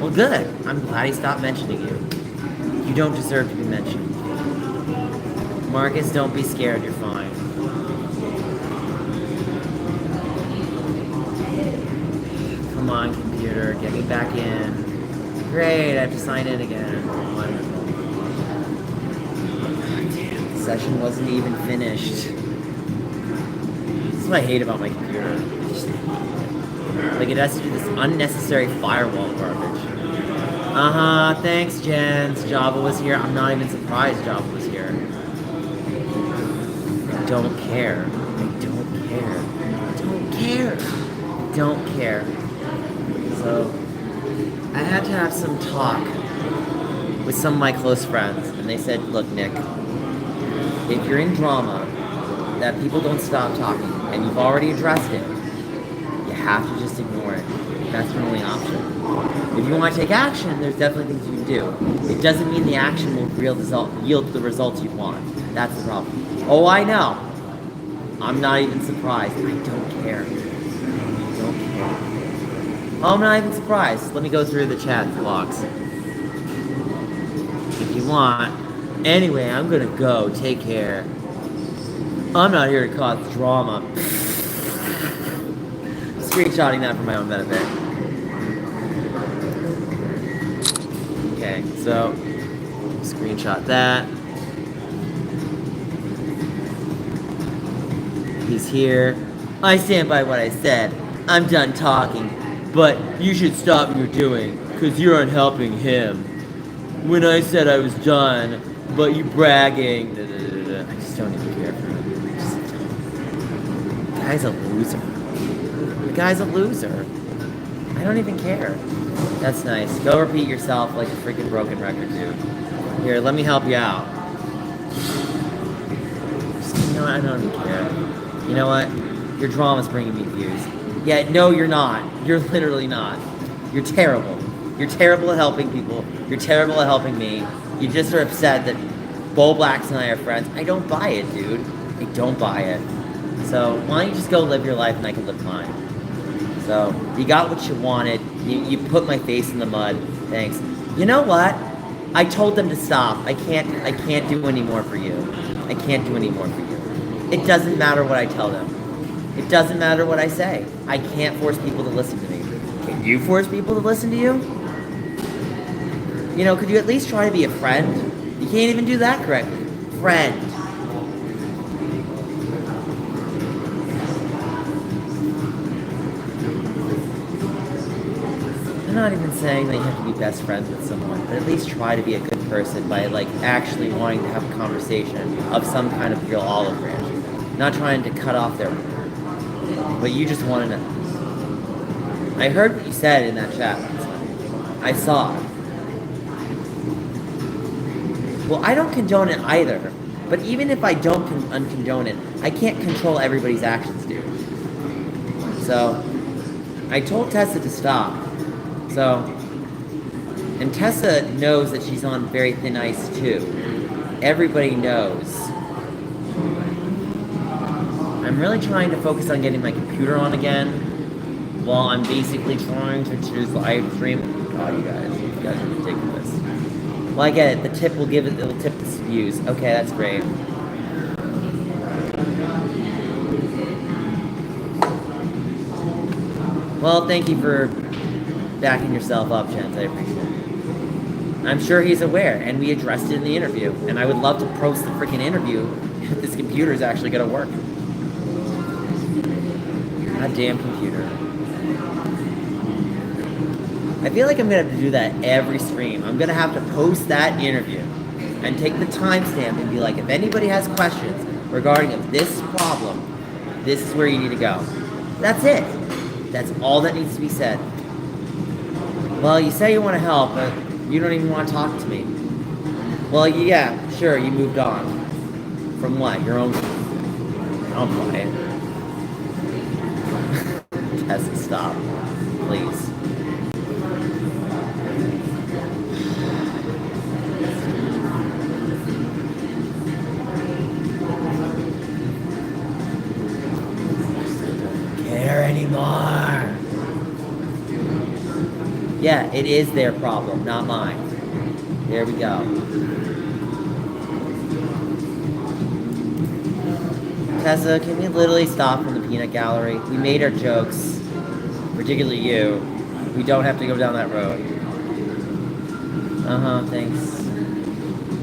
Well, good. I'm glad he stopped mentioning you. You don't deserve to be mentioned. Marcus, don't be scared. You're fine. Come on, computer. Get me back in. Great, I have to sign in again. Wonderful. Damn, the session wasn't even finished. This is what I hate about my computer. Like, it has to do this unnecessary firewall garbage. Thanks, Jens. Java was here. I'm not even surprised Java was here. I don't care. I don't care. I don't care. I don't care. So, I had to have some talk with some of my close friends, and they said, look, Nick, if you're in drama that people don't stop talking, and you've already addressed it, you have to just ignore it. That's your only option. If you want to take action, there's definitely things you can do. It doesn't mean the action will yield the results you want. That's the problem. Oh, I know. I'm not even surprised. I don't care. I don't care. Oh, I'm not even surprised. Let me go through the chat logs. If you want. Anyway, I'm gonna go. Take care. I'm not here to cause drama. Screenshotting that for my own benefit. Okay, so screenshot that. He's here. I stand by what I said. I'm done talking. But you should stop what you're doing, because you aren't helping him. When I said I was done, but you bragging. I just don't even care for him. The guy's a loser. The guy's a loser. I don't even care. That's nice. Go repeat yourself like a freaking broken record, dude. Here, let me help you out. You know what? I don't even care. You know what? Your drama's bringing me views. Yeah, no, you're not. You're literally not. You're terrible. You're terrible at helping people. You're terrible at helping me. You just are upset that Bull Blacks and I are friends. I don't buy it, dude. I don't buy it. So, why don't you just go live your life and I can live mine? So, you got what you wanted. You put my face in the mud. Thanks. You know what? I told them to stop. I can't do any more for you. I can't do any more for you. It doesn't matter what I tell them. It doesn't matter what I say. I can't force people to listen to me. Can you force people to listen to you? You know, could you at least try to be a friend? You can't even do that correctly. Friend. I'm not even saying that you have to be best friends with someone, but at least try to be a good person by, like, actually wanting to have a conversation of some kind of real olive branch. Not trying to cut off their... But you just want to know. I heard what you said in that chat last night. I saw it. Well, I don't condone it either. But even if I don't uncondone it, I can't control everybody's actions, dude. So, I told Tessa to stop. So, and Tessa knows that she's on very thin ice too. Everybody knows. I'm really trying to focus on getting my computer on again, while I'm basically trying to choose live stream. God, you guys are ridiculous. Well, I get it. The tip will it'll tip the views. Okay, that's great. Well, thank you for backing yourself up, Jens. I appreciate it. I'm sure he's aware, and we addressed it in the interview. And I would love to post the freaking interview if this computer is actually going to work. Goddamn computer. I feel like I'm going to have to do that every stream. I'm going to have to post that interview and take the timestamp and be like, if anybody has questions regarding this problem, this is where you need to go. That's it. That's all that needs to be said. Well, you say you want to help, but you don't even want to talk to me. Well, yeah, sure, you moved on. From what? Your own... I'll buy it. Tessa, stop. Please. Care anymore. Yeah, it is their problem, not mine. There we go. Tessa, can we literally stop from the peanut gallery? We made our jokes, particularly you. We don't have to go down that road. Thanks.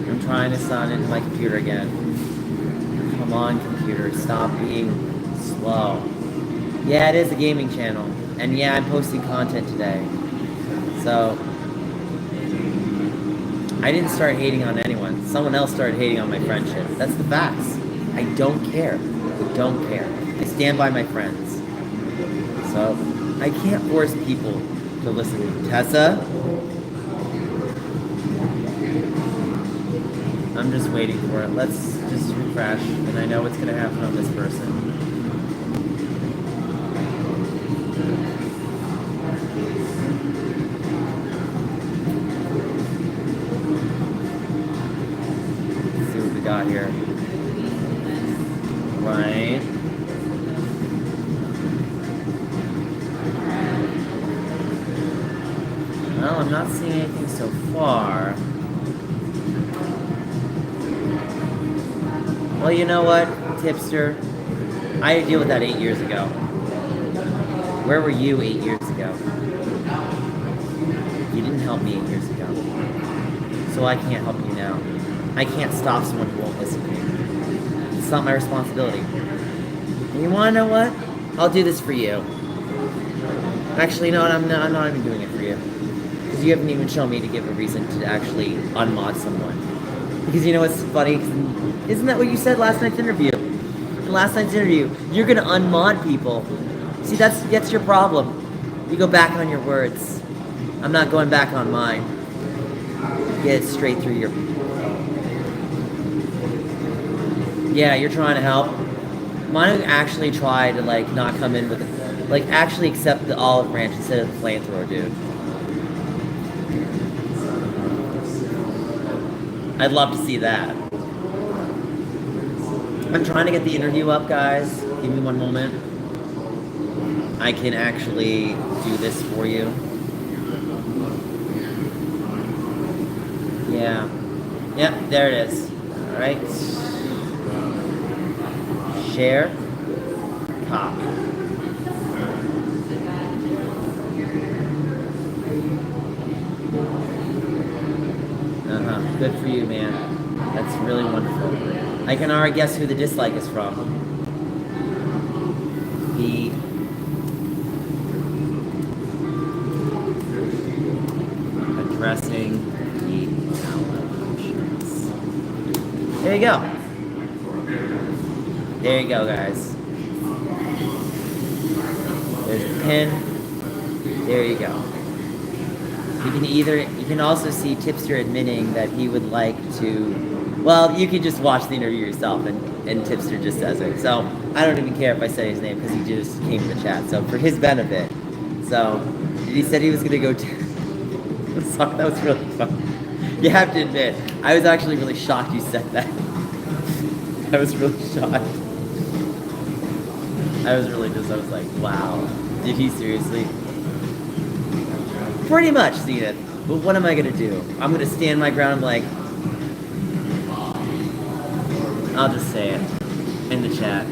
I'm trying to sign into my computer again. Come on, computer, stop being slow. Yeah, it is a gaming channel. And yeah, I'm posting content today. So, I didn't start hating on anyone. Someone else started hating on my friendship. That's the facts. I don't care. I don't care. I stand by my friends. So, I can't force people to listen to me. Tessa? I'm just waiting for it. Let's just refresh, and I know what's gonna happen on this person. Let's see what we got here. Right. Well, I'm not seeing anything so far. Well, you know what, tipster? I had to deal with that 8 years ago. Where were you 8 years ago? You didn't help me 8 years ago. So I can't help you now. I can't stop someone who won't listen to me. It's not my responsibility. And you wanna know what? I'll do this for you. Actually, no, I'm not even doing it for you. Because you haven't even shown me to give a reason to actually unmod someone. Because you know what's funny? Isn't that what you said last night's interview? In last night's interview, you're gonna unmod people. See, that's your problem. You go back on your words. I'm not going back on mine. Get it straight through your... Yeah, you're trying to help. Why don't you actually try to, like, not come in with... Like, actually accept the olive branch instead of the flamethrower, dude. I'd love to see that. I'm trying to get the interview up, guys. Give me one moment. I can actually do this for you. Yeah. Yep, there it is. Alright. Share. Copy. Good for you, man. That's really wonderful. I can already guess who the dislike is from. The addressing the allegations. There you go. There you go, guys. There's a pin. There you go. You can also see Tipster admitting that he would like to, well, you can just watch the interview yourself, and Tipster just says it. So, I don't even care if I say his name, because he just came in the chat, so for his benefit. So, he said he was going to go to, sorry, that was really fun. You have to admit, I was actually really shocked you said that. I was really shocked. I was like, wow, did he seriously? Pretty much, Zenith. But what am I gonna do? I'm gonna stand my ground and be like, I'll just say it in the chat.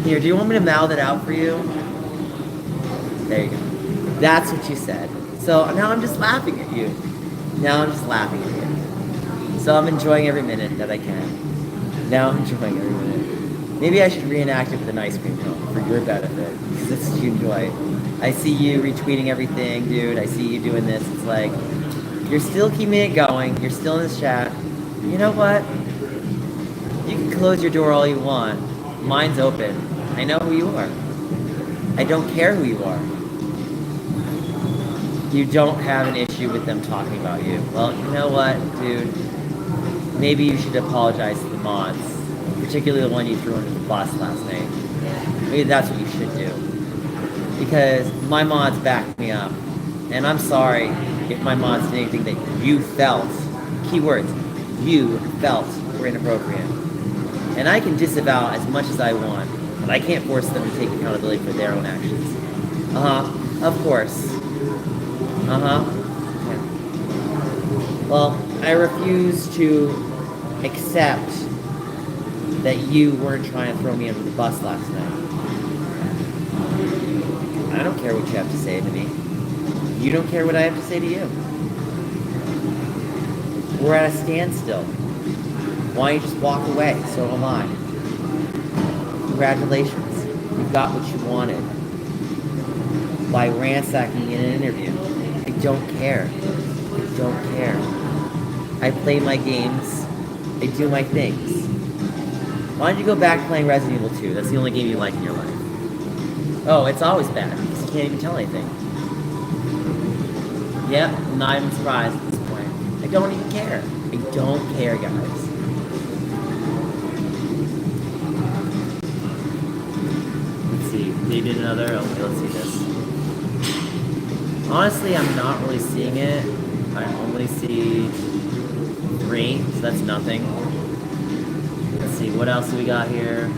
Here, do you want me to mouth it out for you? There you go. That's what you said. So now I'm just laughing at you. So I'm enjoying every minute that I can. Now I'm enjoying every minute. Maybe I should reenact it with an ice cream cone for your benefit, because that's what you enjoy. I see you retweeting everything, dude. I see you doing this. It's like, you're still keeping it going. You're still in this chat. You know what? You can close your door all you want. Mine's open. I know who you are. I don't care who you are. You don't have an issue with them talking about you. Well, you know what, dude? Maybe you should apologize to the mods, particularly the one you threw under the bus last night. Maybe that's what you should do. Because my mods backed me up. And I'm sorry if my mods did anything that you felt, keywords, you felt were inappropriate. And I can disavow as much as I want, but I can't force them to take accountability for their own actions. Of course. Yeah. Well, I refuse to accept that you weren't trying to throw me under the bus last night. I don't care what you have to say to me. You don't care what I have to say to you. We're at a standstill. Why don't you just walk away? So am I. Congratulations. You got what you wanted by ransacking in an interview. I don't care. I don't care. I play my games. I do my things. Why don't you go back playing Resident Evil 2? That's the only game you like in your life. Oh, it's always bad because you can't even tell anything. Yep, I'm not even surprised at this point. I don't even care. I don't care, guys. Let's see. They did another. Okay, let's see this. Honestly, I'm not really seeing it. I only see 3, so that's nothing. Let's see, what else do we got here?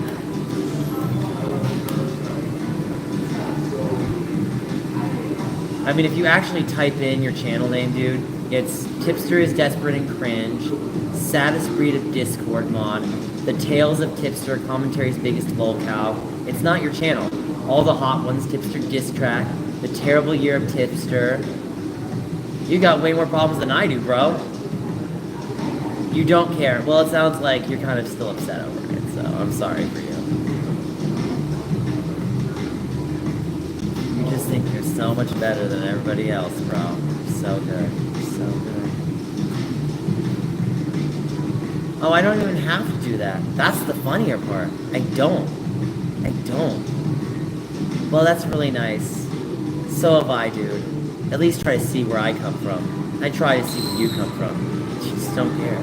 I mean, if you actually type in your channel name, dude, it's Tipster is Desperate and Cringe, Saddest Breed of Discord Mod, The Tales of Tipster, Commentary's Biggest Lol Cow. It's not your channel. All the hot ones, Tipster Diss Track, The Terrible Year of Tipster. You got way more problems than I do, bro. You don't care. Well, it sounds like you're kind of still upset over it, so I'm sorry for you. You just think you're so much better than everybody else, bro. You're so good. You're so good. Oh, I don't even have to do that. That's the funnier part. I don't. Well, that's really nice. So have I, dude. At least try to see where I come from. I try to see where you come from. You just don't care.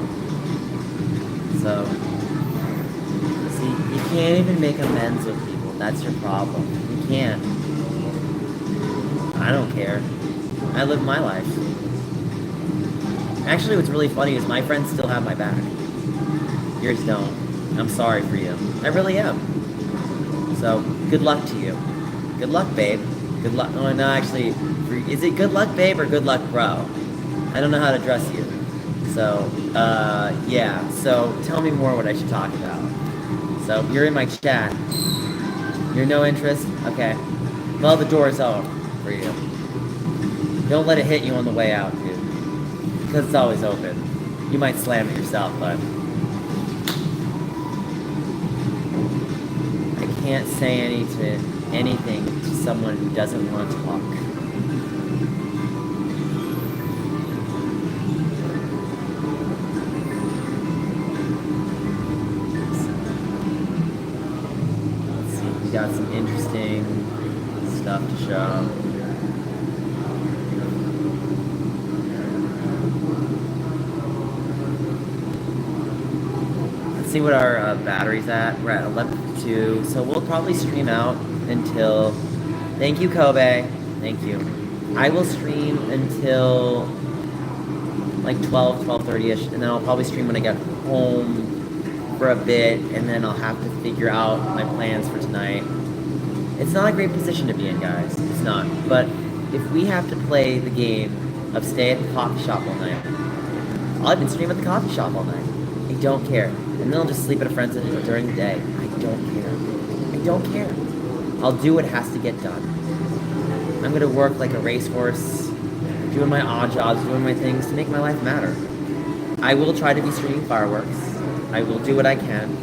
So, see, you can't even make amends with people. That's your problem. You can't. I don't care. I live my life. Actually, what's really funny is my friends still have my back. Yours don't. I'm sorry for you. I really am. So, good luck to you. Good luck, babe. Good luck. Oh, no, actually, is it good luck, babe, or good luck, bro? I don't know how to address you. So, yeah. So, tell me more what I should talk about. So, you're in my chat. You're no interest? Okay. Well, the door's open for you. Don't let it hit you on the way out, dude. Because it's always open. You might slam it yourself, but I can't say anything to someone who doesn't want to talk. Got some interesting stuff to show. Let's see what our battery's at. We're at 11:52, so we'll probably stream out until... Thank you, Kobe. Thank you. I will stream until like 12:30ish, and then I'll probably stream when I get home for a bit, and then I'll have to figure out my plans for tonight. It's not a great position to be in, guys. It's not. But if we have to play the game of stay at the coffee shop all night, I'll even stream at the coffee shop all night. I don't care. And then I'll just sleep at a friend's during the day. I don't care. I don't care. I'll do what has to get done. I'm gonna work like a racehorse, doing my odd jobs, doing my things to make my life matter. I will try to be streaming fireworks. I will do what I can.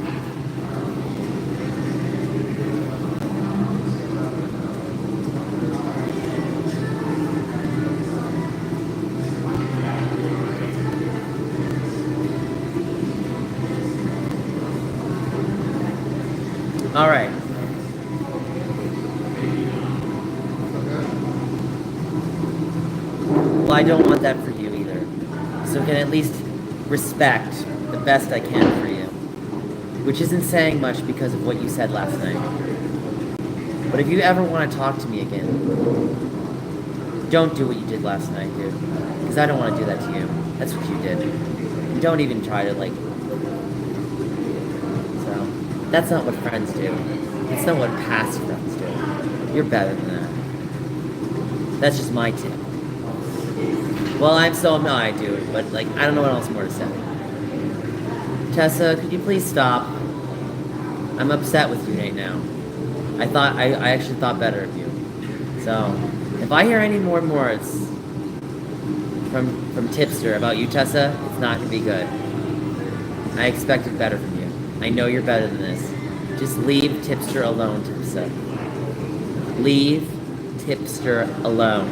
All right. Well, I don't want that for you either. So can at least respect the best I can for you. Which isn't saying much because of what you said last night. But if you ever want to talk to me again, don't do what you did last night, dude. Because I don't want to do that to you. That's what you did. And don't even try to, like... So... That's not what friends do. That's not what past friends do. You're better than that. That's just my tip. Well, so am I, dude, but, like, I don't know what else more to say. Tessa, could you please stop? I'm upset with you right now. I actually thought better of you. So, if I hear any more words from Tipster about you, Tessa, it's not gonna be good. I expected better from you. I know you're better than this. Just leave Tipster alone, Tessa. Leave Tipster alone.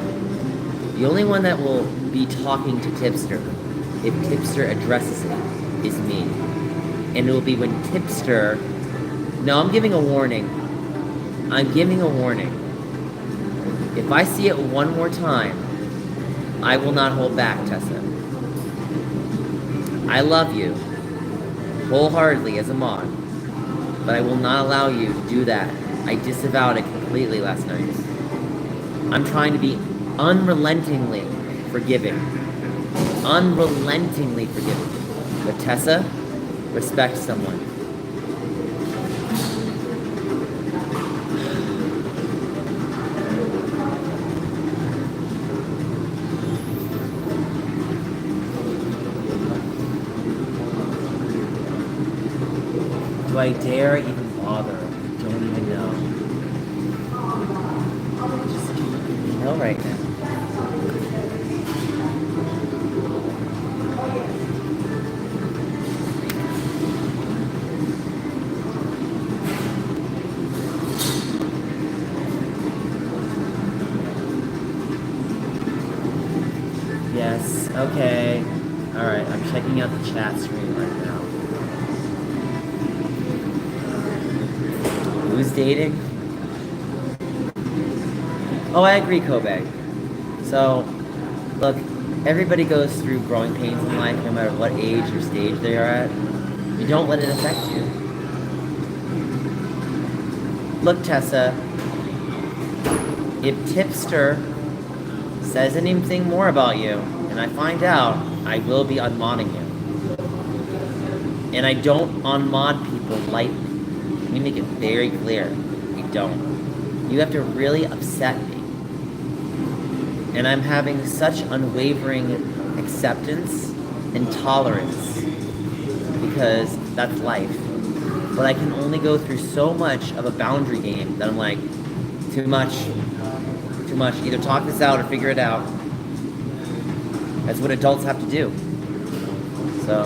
The only one that will be talking to Tipster, if Tipster addresses it, is me. And it will be when Tipster... No, I'm giving a warning. I'm giving a warning. If I see it one more time, I will not hold back, Tessa. I love you wholeheartedly as a mod, but I will not allow you to do that. I disavowed it completely last night. I'm trying to be unrelentingly forgiving. Unrelentingly forgiving. But Tessa, respect someone. Do I dare even bother? I don't even know. Just know right now. Yes, okay. Alright, I'm checking out the chat screen right now. Who's dating? Oh, I agree, Kobe. So, look, everybody goes through growing pains in life, no matter what age or stage they are at. You don't let it affect you. Look, Tessa, if Tipster says anything more about you, and I find out, I will be unmodding you. And I don't unmod people lightly. Let me make it very clear. You don't. You have to really upset me. And I'm having such unwavering acceptance and tolerance because that's life. But I can only go through so much of a boundary game that I'm like, too much. Too much. Either talk this out or figure it out. That's what adults have to do. So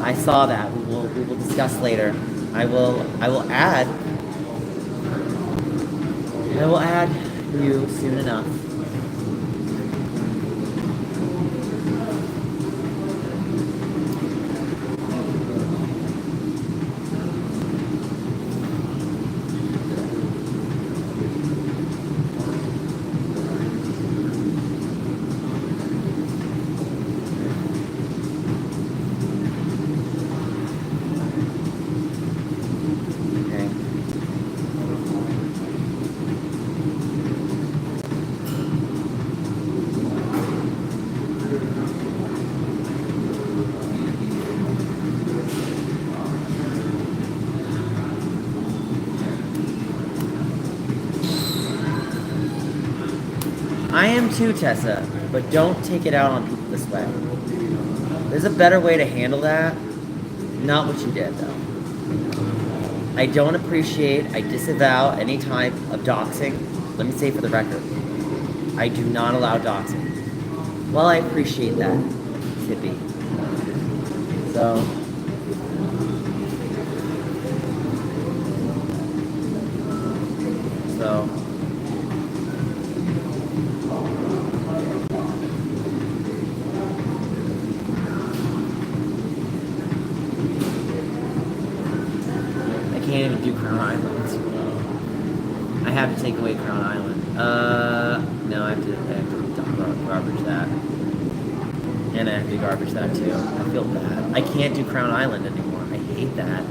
I saw that. We will discuss later. I will add you soon enough. I am too, Tessa, but don't take it out on people this way. There's a better way to handle that. Not what you did, though. I don't appreciate, I disavow any type of doxing. Let me say for the record, I do not allow doxing. Well, I appreciate that, Tippy. So... I can't even do Crown Island. I have to take away Crown Island. No, I have to garbage that. And I have to garbage that too. I feel bad. I can't do Crown Island anymore. I hate that.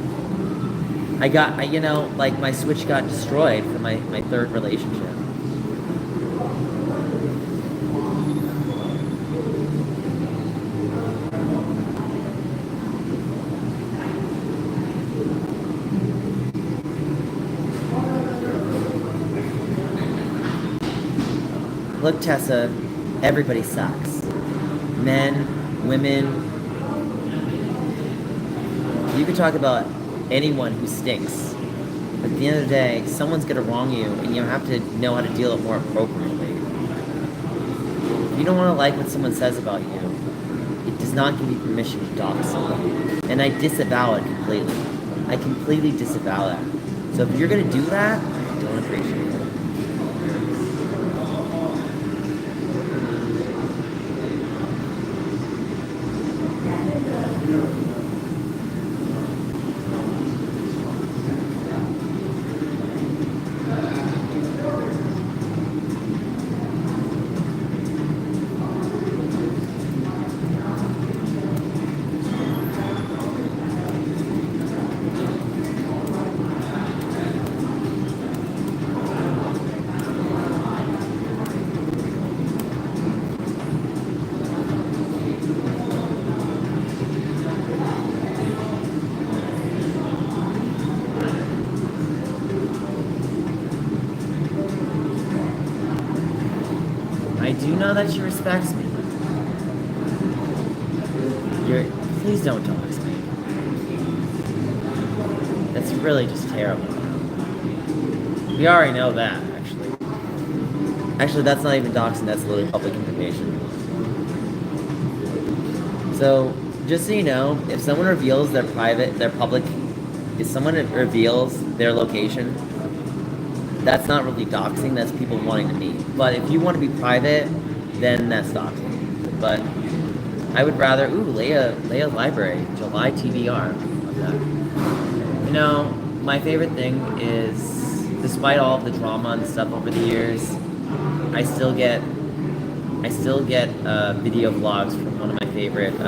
You know, like my Switch got destroyed for my third relationship. Look, Tessa, everybody sucks. Men, women. You could talk about anyone who stinks. But at the end of the day, someone's gonna wrong you, and you have to know how to deal it more appropriately. If you don't want to like what someone says about you, it does not give you permission to dox someone. And I disavow it completely. I completely disavow that. So if you're gonna do that, I don't appreciate it. I do know that she respects me. Please don't dox me. That's really just terrible. We already know that, actually. Actually, that's not even doxing, that's literally public information. So, just so you know, if someone reveals their public, if someone reveals their location, that's not really doxing, that's people wanting to meet. But if you want to be private, then that's doxing. But I would rather, Leia Library, July TBR. Love that. You know, my favorite thing is, despite all of the drama and stuff over the years, I still get video vlogs from one of my favorite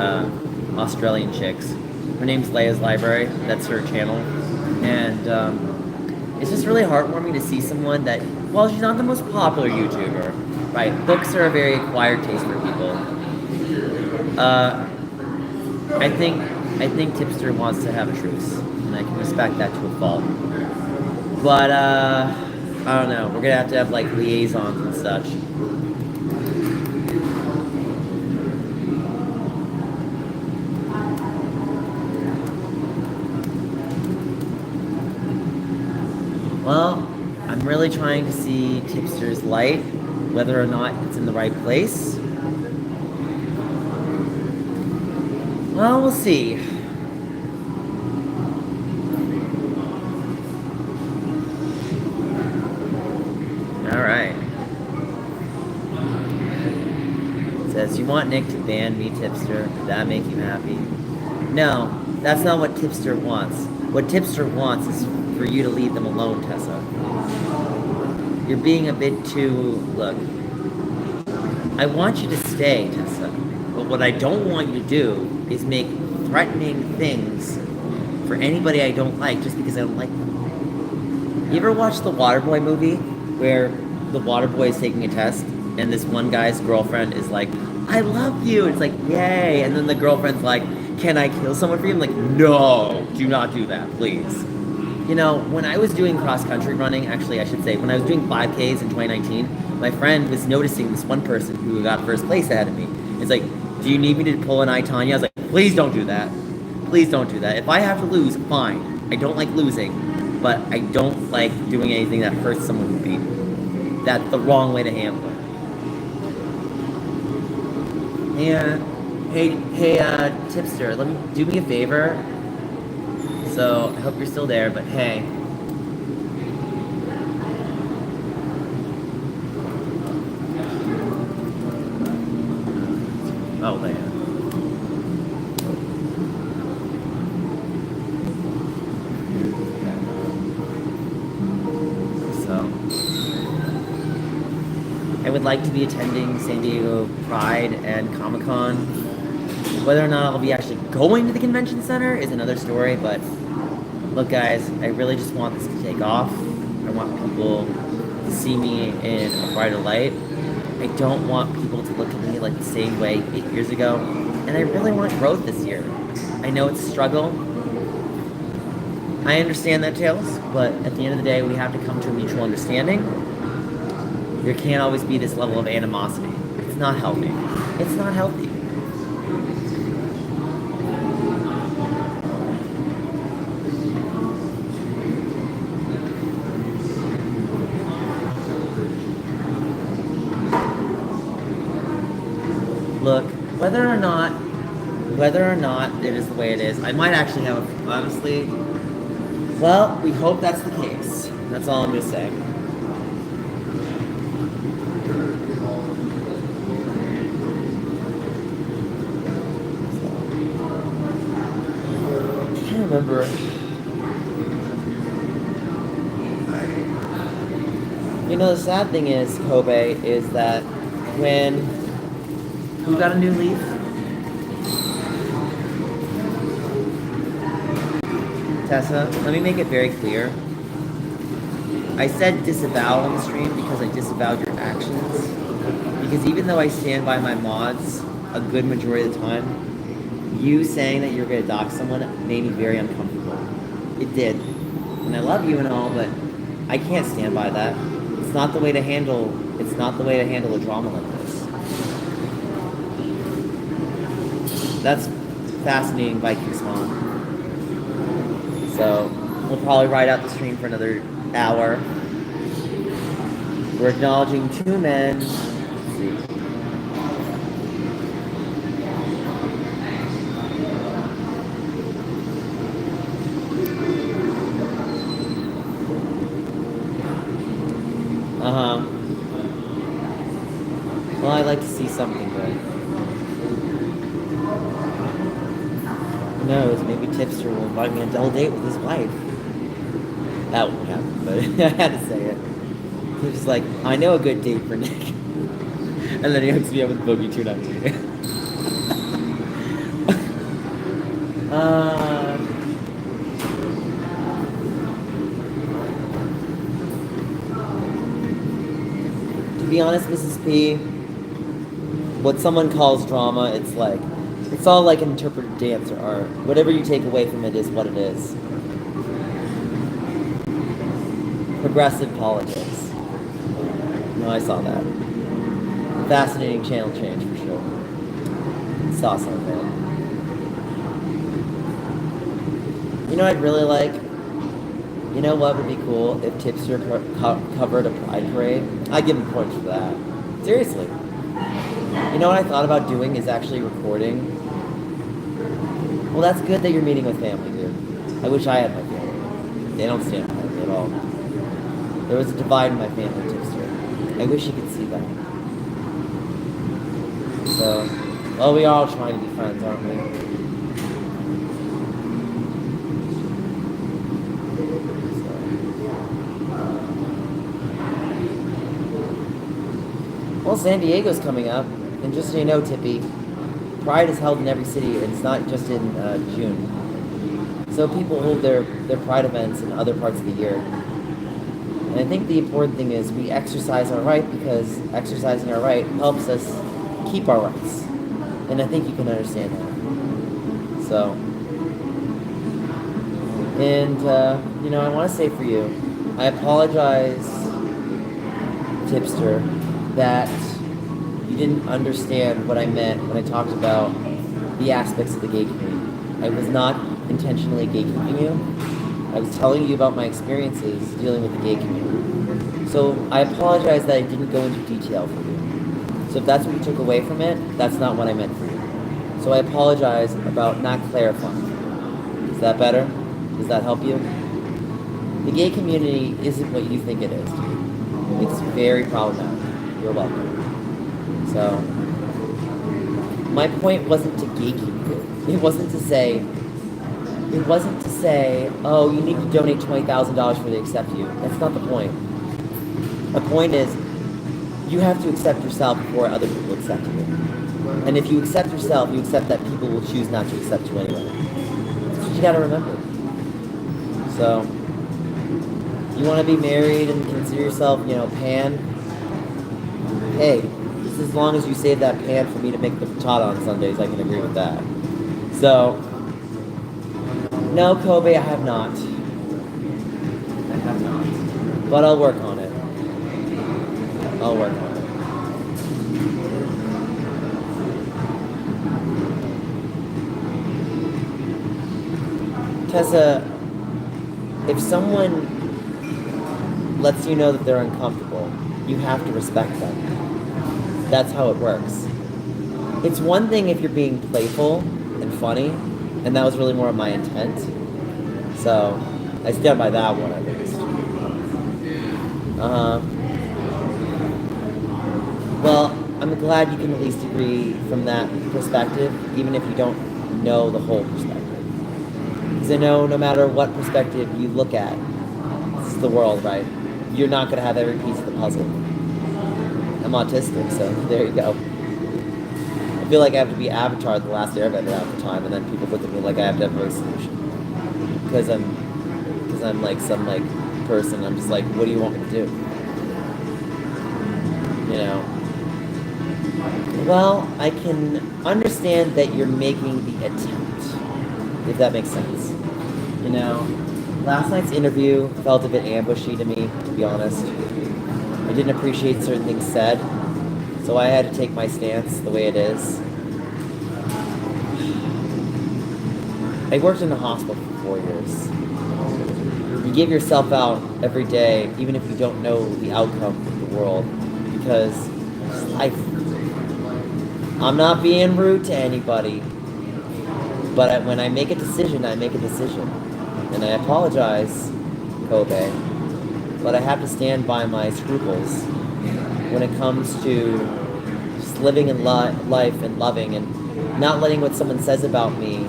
Australian chicks. Her name's Leia's Library, that's her channel. And it's just really heartwarming to see someone that, while she's not the most popular YouTuber, right? Books are a very acquired taste for people. I think Tipster wants to have a truce, and I can respect that to a fault. But I don't know. We're gonna have to have like liaisons and such. Well, I'm really trying to see Tipster's light, whether or not it's in the right place. Well, we'll see. Alright. It says, you want Nick to ban me, Tipster? Would that make you happy? No, that's not what Tipster wants. What Tipster wants is for you to leave them alone, Tessa. You're being a bit too... Look, I want you to stay, Tessa. But what I don't want you to do is make threatening things for anybody I don't like just because I don't like them. You ever watch the Waterboy movie where the Waterboy is taking a test and this one guy's girlfriend is like, I love you. It's like, yay. And then the girlfriend's like, can I kill someone for you? I'm like, no, do not do that, please. You know, when I was doing cross-country running, actually, I should say, when I was doing 5Ks in 2019, my friend was noticing this one person who got first place ahead of me. It's like, do you need me to pull an I, Tanya? I was like, please don't do that. Please don't do that. If I have to lose, fine. I don't like losing, but I don't like doing anything that hurts someone who beat me. That's the wrong way to handle it. Yeah. Hey, Tipster, do me a favor. So, I hope you're still there, but hey. Oh, Leia. So, I would like to be attending San Diego Pride and Comic-Con. Whether or not I'll be actually going to the convention center is another story, but look, guys, I really just want this to take off. I want people to see me in a brighter light. I don't want people to look at me like the same way 8 years ago. And I really want growth this year. I know it's a struggle. I understand that, Tails, but at the end of the day, we have to come to a mutual understanding. There can't always be this level of animosity. It's not healthy. It's not healthy. Look, whether or not it is the way it is, I might actually have honestly. Well, we hope that's the case. That's all I'm gonna say. I can't remember. You know, the sad thing is, Kobe, is that when who got a new leaf? Tessa, let me make it very clear. I said disavow on the stream because I disavowed your actions. Because even though I stand by my mods a good majority of the time, you saying that you're going to dox someone made me very uncomfortable. It did. And I love you and all, but I can't stand by that. It's not the way to handle a drama like this. That's fascinating, Viking Spawn. So, we'll probably ride out the stream for another hour. We're acknowledging 2 men. Let's see. Well, I'd like to see something good. Who knows? Maybe Tipster will invite me on a double date with his wife. That won't happen, but I had to say it. He's just like, I know a good date for Nick. And then he hooks me up with Boogie 219. To be honest, Mrs. P, what someone calls drama, it's all like interpretive dance or art. Whatever you take away from it is what it is. Progressive politics. No, I saw that. Fascinating channel change for sure. Saw some of it. You know what I'd really like? You know what would be cool if Tipster covered a pride parade? I'd give him points for that. Seriously. You know what I thought about doing is actually recording. Well, that's good that you're meeting with family, dude. I wish I had my family. They don't stand by me at all. There was a divide in my family, Tipster. I wish you could see that. So, well, we are all trying to be friends, aren't we? Well, San Diego's coming up, and just so you know, Tippy, Pride is held in every city, and it's not just in June. So people hold their Pride events in other parts of the year. And I think the important thing is we exercise our right, because exercising our right helps us keep our rights. And I think you can understand that. So, and, you know, I want to say for you, I apologize, Tipster, that you didn't understand what I meant when I talked about the aspects of the gay community. I was not intentionally gatekeeping you. I was telling you about my experiences dealing with the gay community. So I apologize that I didn't go into detail for you. So if that's what you took away from it, that's not what I meant for you. So I apologize about not clarifying. Is that better? Does that help you? The gay community isn't what you think it is. It's very problematic. You're welcome. So, my point wasn't to gatekeep you. It wasn't to say, oh, you need to donate $20,000 for they accept you. That's not the point. The point is, you have to accept yourself before other people accept you. And if you accept yourself, you accept that people will choose not to accept you anyway. That's what you gotta remember. So, you wanna be married and consider yourself, you know, pan? Hey, just as long as you save that pan for me to make the frittata on Sundays, I can agree with that. So, no, Kobe, I have not. I have not. But I'll work on it. I'll work on it. Tessa, if someone lets you know that they're uncomfortable, you have to respect them. That's how it works. It's one thing if you're being playful and funny, and that was really more of my intent. So, I stand by that one at least. Well, I'm glad you can at least agree from that perspective, even if you don't know the whole perspective. Because I know no matter what perspective you look at, this is the world, right? You're not going to have every piece of the puzzle. I'm autistic, so there you go. I feel like I have to be Avatar, the last Airbender half the time, and then people look at me like I have to have a solution. Because I'm like some like person. I'm just like, what do you want me to do? You know. Well, I can understand that you're making the attempt, if that makes sense. You know, last night's interview felt a bit ambushy to me, to be honest. I didn't appreciate certain things said, so I had to take my stance the way it is. I worked in a hospital for 4 years. You give yourself out every day, even if you don't know the outcome of the world, because it's life. I'm not being rude to anybody, but when I make a decision, I make a decision. And I apologize, Kobe, but I have to stand by my scruples when it comes to just living in life and loving and not letting what someone says about me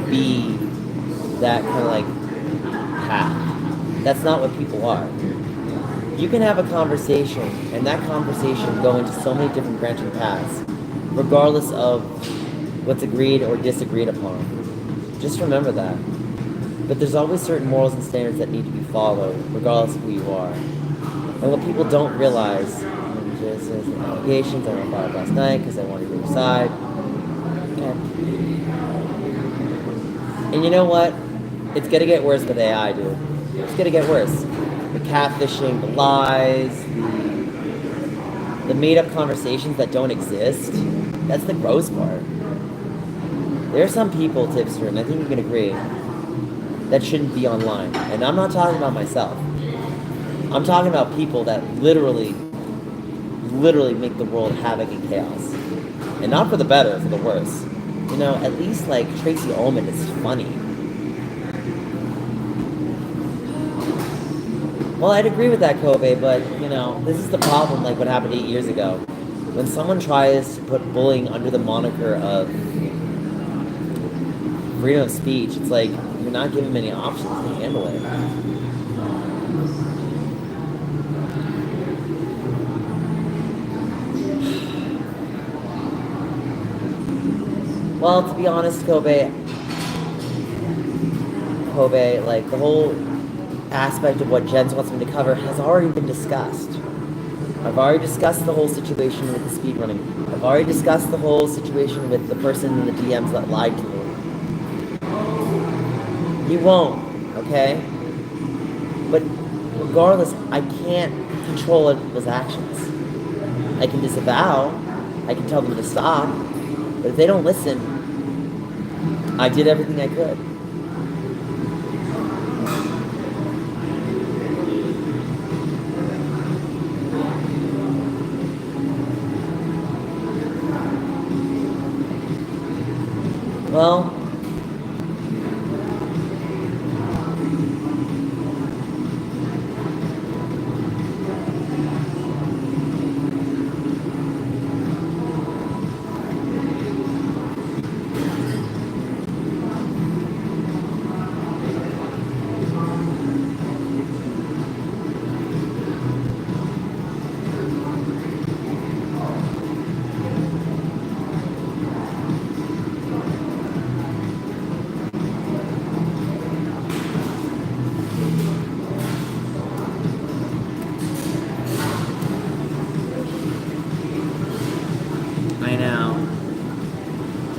be that kind of like path. That's not what people are. You can have a conversation, and that conversation go into so many different branching paths, regardless of what's agreed or disagreed upon. Just remember that. But there's always certain morals and standards that need to be followed, regardless of who you are. And what people don't realize, just as allegations, I went fired last night because I wanted your side. Okay. And you know what? It's gonna get worse with AI, dude. It's gonna get worse. The catfishing, the lies, the made-up conversations that don't exist. That's the gross part. There are some people, Tipster, and I think you can agree, that shouldn't be online. And I'm not talking about myself. I'm talking about people that literally make the world havoc and chaos. And not for the better, for the worse. You know, at least like Tracy Ullman is funny. Well, I'd agree with that, Kobe, but, you know, this is the problem, like what happened 8 years ago. When someone tries to put bullying under the moniker of freedom of speech, it's like, you're not giving them any options to handle it. Well, to be honest, Kobe, like, the whole aspect of what Jens wants me to cover has already been discussed. I've already discussed the whole situation with the speedrunning. I've already discussed the whole situation with the person in the DMs that lied to me. You won't, okay? But regardless, I can't control other people's actions. I can disavow, I can tell them to stop, but if they don't listen, I did everything I could. Well,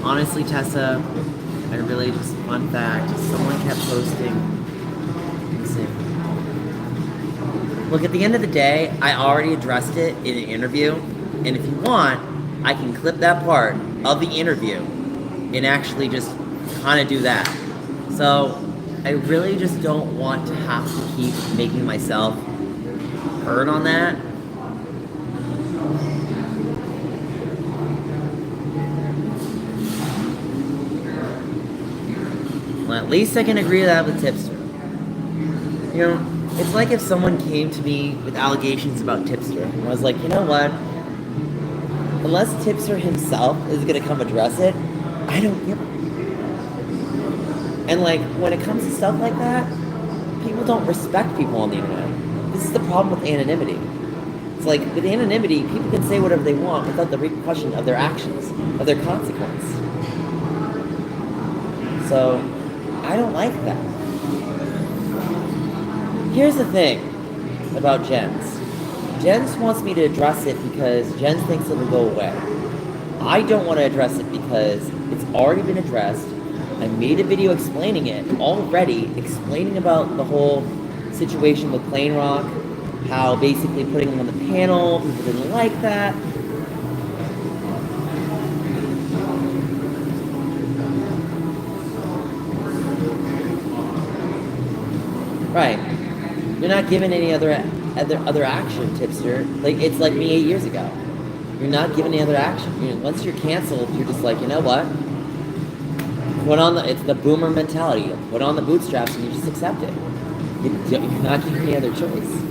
honestly, Tessa, I really just, fun fact, someone kept posting, let's see, Look, at the end of the day, I already addressed it in an interview, and if you want, I can clip that part of the interview and actually just kind of do that. So, I really just don't want to have to keep making myself heard on that. Well, at least I can agree to that with Tipster. You know, it's like if someone came to me with allegations about Tipster, and I was like, you know what? Unless Tipster himself is gonna come address it, I don't give a. And like, when it comes to stuff like that, people don't respect people on the internet. This is the problem with anonymity. It's like, with anonymity, people can say whatever they want without the repercussion of their actions, of their consequence. So, I don't like that. Here's the thing about Jens. Jens wants me to address it because Jens thinks it'll go away. I don't want to address it because it's already been addressed. I made a video explaining it already, explaining about the whole situation with Plain Rock, how basically putting him on the panel, people didn't like that. Right. You're not given any other action, Tipster. Like, it's like me 8 years ago. You're not given any other action. Once you're canceled, you're just like, you know what? It's the boomer mentality. You put on the bootstraps and you just accept it. You're not given any other choice.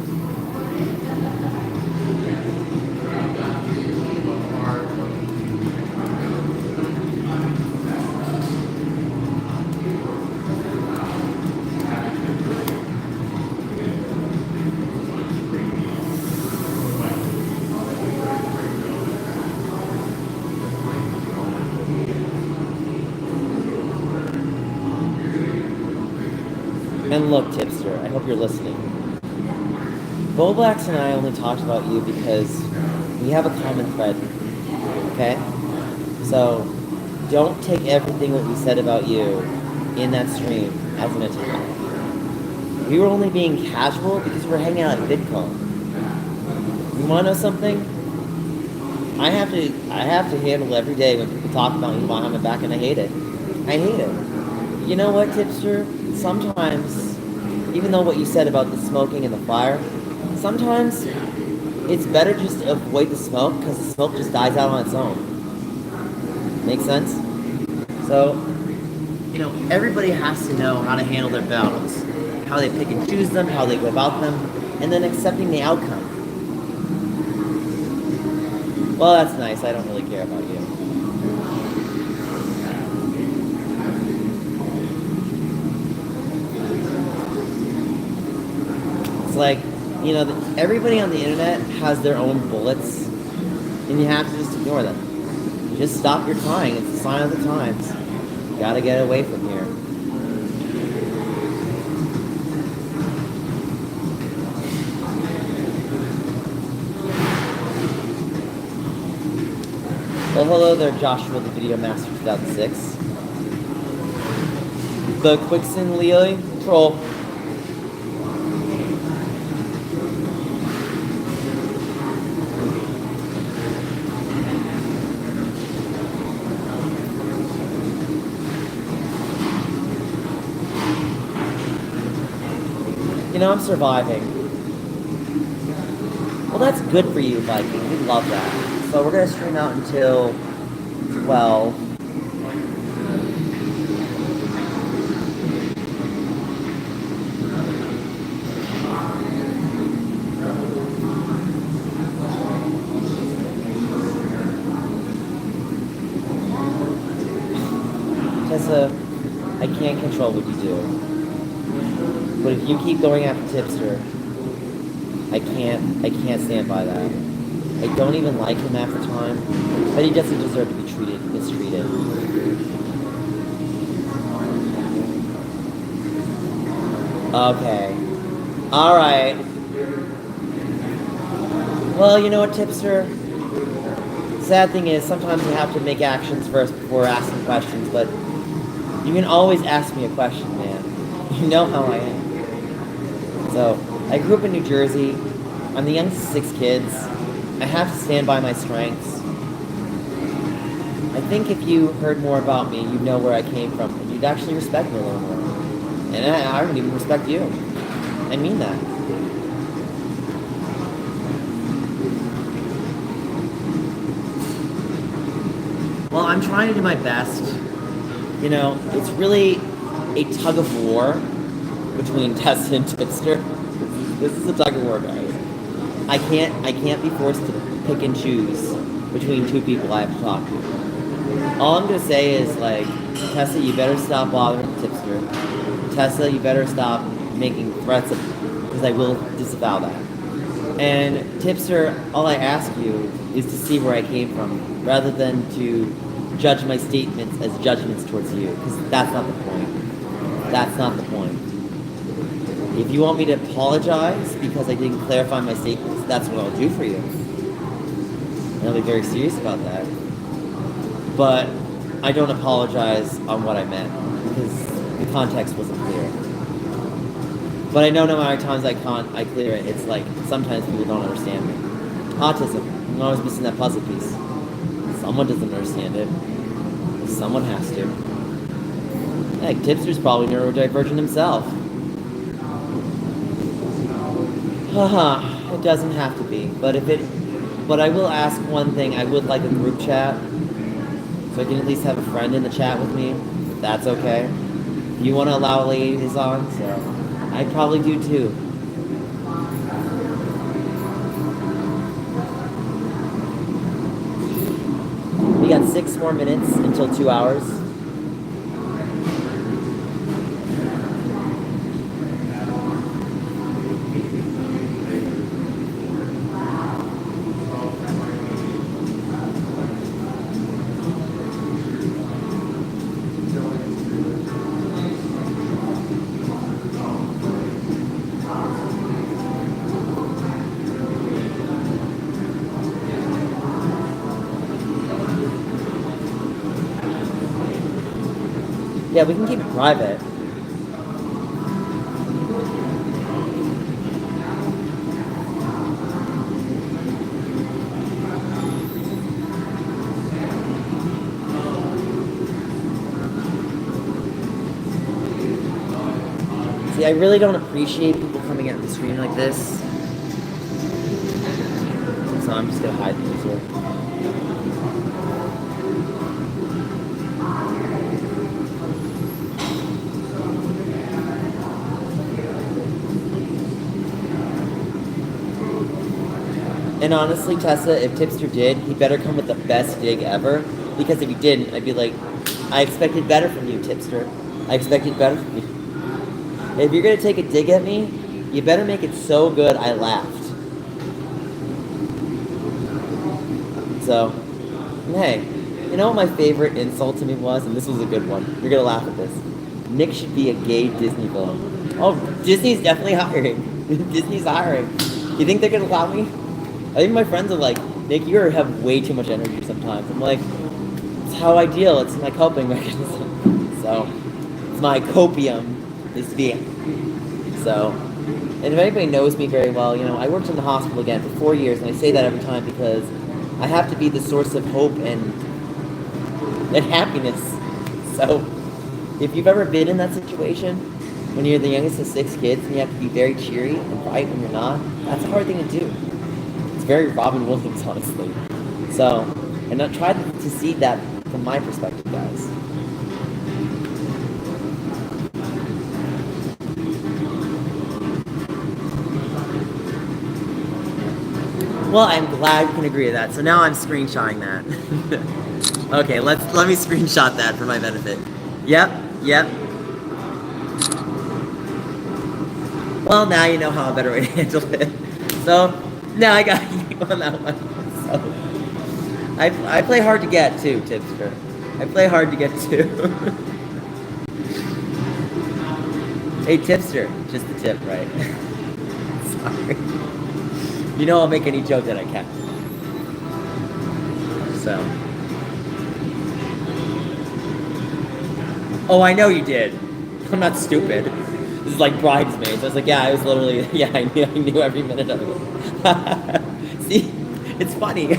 And look, Tipster, I hope you're listening. Boblax and I only talked about you because we have a common thread, okay? So, don't take everything what we said about you in that stream as an attack. We were only being casual because we were hanging out at VidCon. You wanna know something? I have to handle every day when people talk about me behind my back, and I hate it. I hate it. You know what, Tipster? Sometimes, even though what you said about the smoking and the fire, sometimes it's better just to avoid the smoke because the smoke just dies out on its own. Make sense? So, everybody has to know how to handle their battles, how they pick and choose them, how they go about them, and then accepting the outcome. Well, that's nice. I don't really care about you. Like, everybody on the internet has their own bullets, and you have to just ignore them. You just stop your crying. It's a sign of the times. You gotta get away from here. Well, hello there, Joshua, the Video Master 2006. The Quicksin Leo Troll. I'm surviving. Well, that's good for you, Viking. We love that. So we're going to stream out until 12. Tessa, I can't control what you do. But if you keep going after Tipster, I can't stand by that. I don't even like him half the time, but he doesn't deserve to be mistreated. Okay. Alright. Well, you know what, Tipster? Sad thing is, sometimes you have to make actions first before asking questions, but you can always ask me a question, man. You know how I am. So, I grew up in New Jersey. I'm the youngest of 6 kids. I have to stand by my strengths. I think if you heard more about me, you'd know where I came from, and you'd actually respect me a little more. And I would even respect you. I mean that. Well, I'm trying to do my best. You know, it's really a tug of war between Tessa and Tipster. This is a tug of war, guys. I can't be forced to pick and choose between 2 people I have to talk to. All I'm gonna say is, like, Tessa, you better stop bothering Tipster. Tessa, you better stop making threats, because I will disavow that. And Tipster, all I ask you is to see where I came from, rather than to judge my statements as judgments towards you, because that's not the point. That's not the point. If you want me to apologize because I didn't clarify my statements, that's what I'll do for you. And I'll be very serious about that. But I don't apologize on what I meant, because the context wasn't clear. But I know no matter times I clear it, it's like sometimes people don't understand me. Autism. I'm always missing that puzzle piece. Someone doesn't understand it. Someone has to. Heck, Tipster's probably neurodivergent himself. Haha, it doesn't have to be. But I will ask one thing. I would like a group chat, so I can at least have a friend in the chat with me, if that's okay. You want to allow ladies on, so I probably do too. We got 6 more minutes until 2 hours. Yeah, we can keep it private. See, I really don't appreciate people coming out the stream like this. So I'm just gonna hide these here. And honestly, Tessa, if Tipster did, he better come with the best dig ever. Because if he didn't, I'd be like, I expected better from you, Tipster. I expected better from you. If you're gonna take a dig at me, you better make it so good I laughed. So, hey, you know what my favorite insult to me was? And this was a good one. You're gonna laugh at this. Nick should be a gay Disney villain. Oh, Disney's definitely hiring. Disney's hiring. You think they're gonna allow me? I think my friends are like, Nick, you have way too much energy sometimes. I'm like, it's how I deal. It's my coping mechanism. So, it's my copium is to be. So, and if anybody knows me very well, you know, I worked in the hospital again for 4 years, and I say that every time because I have to be the source of hope and happiness. So, if you've ever been in that situation, when you're the youngest of 6 kids and you have to be very cheery and bright when you're not, that's a hard thing to do. Very Robin Williams, honestly. So, and I tried to see that from my perspective, guys. Well, I'm glad we can agree to that. So now I'm screenshotting that. Okay, let me screenshot that for my benefit. Yep. Well, now you know how a better way to handle it. So. No, I got you on that one. So, I play hard to get too, Tipster. I play hard to get too. Hey, Tipster, just the tip, right? Sorry. You know I'll make any joke that I can. So. Oh, I know you did. I'm not stupid. This is like Bridesmaids. I was like, yeah, I was literally, yeah, I knew every minute of it. See, it's funny.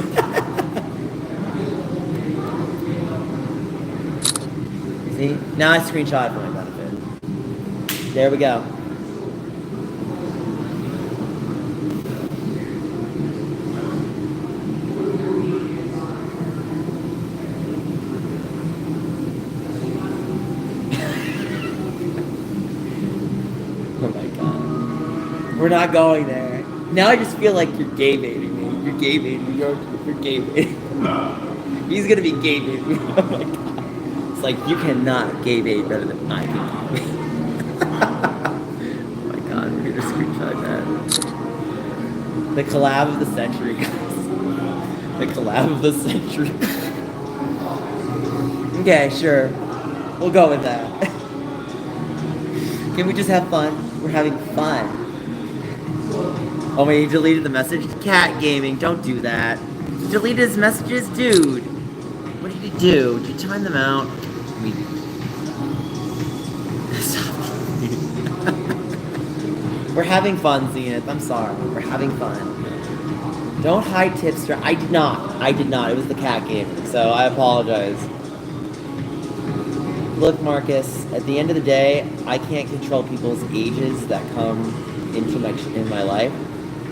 See, now I screenshot for my benefit. There we go. Oh my god. We're not going there. Now I just feel like you're gay baiting me. You're gay baiting me. You're gay baiting me. He's gonna be gay baiting me. Oh my god. It's like, you cannot gay bait better than I can gay bait. Oh my god, we're gonna screenshot that. The collab of the century, guys. The collab of the century. Okay, sure. We'll go with that. Can we just have fun? We're having fun. Oh wait, he deleted the message? Cat gaming, don't do that. He deleted his messages? Dude. What did he do? Did you time them out? We're having fun, Zenith. I'm sorry. We're having fun. Don't hide tipster. I did not. It was the cat gaming, so I apologize. Look, Marcus, at the end of the day, I can't control people's ages that come into my life.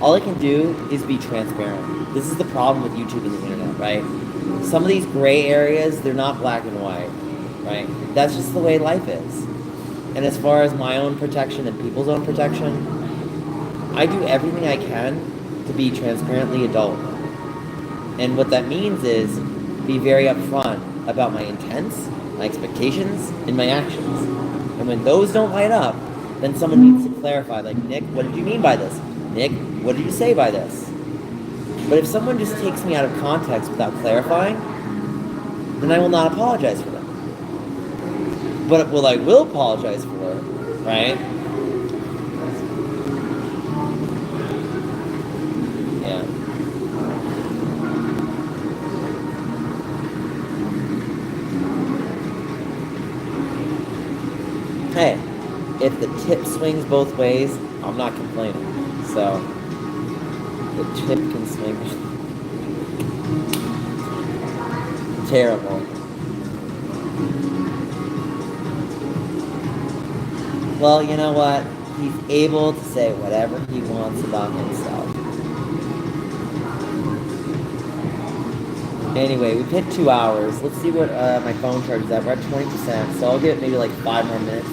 All I can do is be transparent. This is the problem with YouTube and the internet, right? Some of these gray areas, they're not black and white, right? That's just the way life is. And as far as my own protection and people's own protection, I do everything I can to be transparently adult. And what that means is be very upfront about my intents, my expectations, and my actions. And when those don't light up, then someone needs to clarify, like, Nick, what did you mean by this? Nick, what did you say by this? But if someone just takes me out of context without clarifying, then I will not apologize for them. But what I will apologize for, right? Yeah. Hey, if the tip swings both ways, I'm not complaining. So, the tip can swing. Terrible. Well, you know what? He's able to say whatever he wants about himself. Anyway, we've hit 2 hours. Let's see what my phone charge is at. We're at 20%, so I'll give it maybe like 5 more minutes.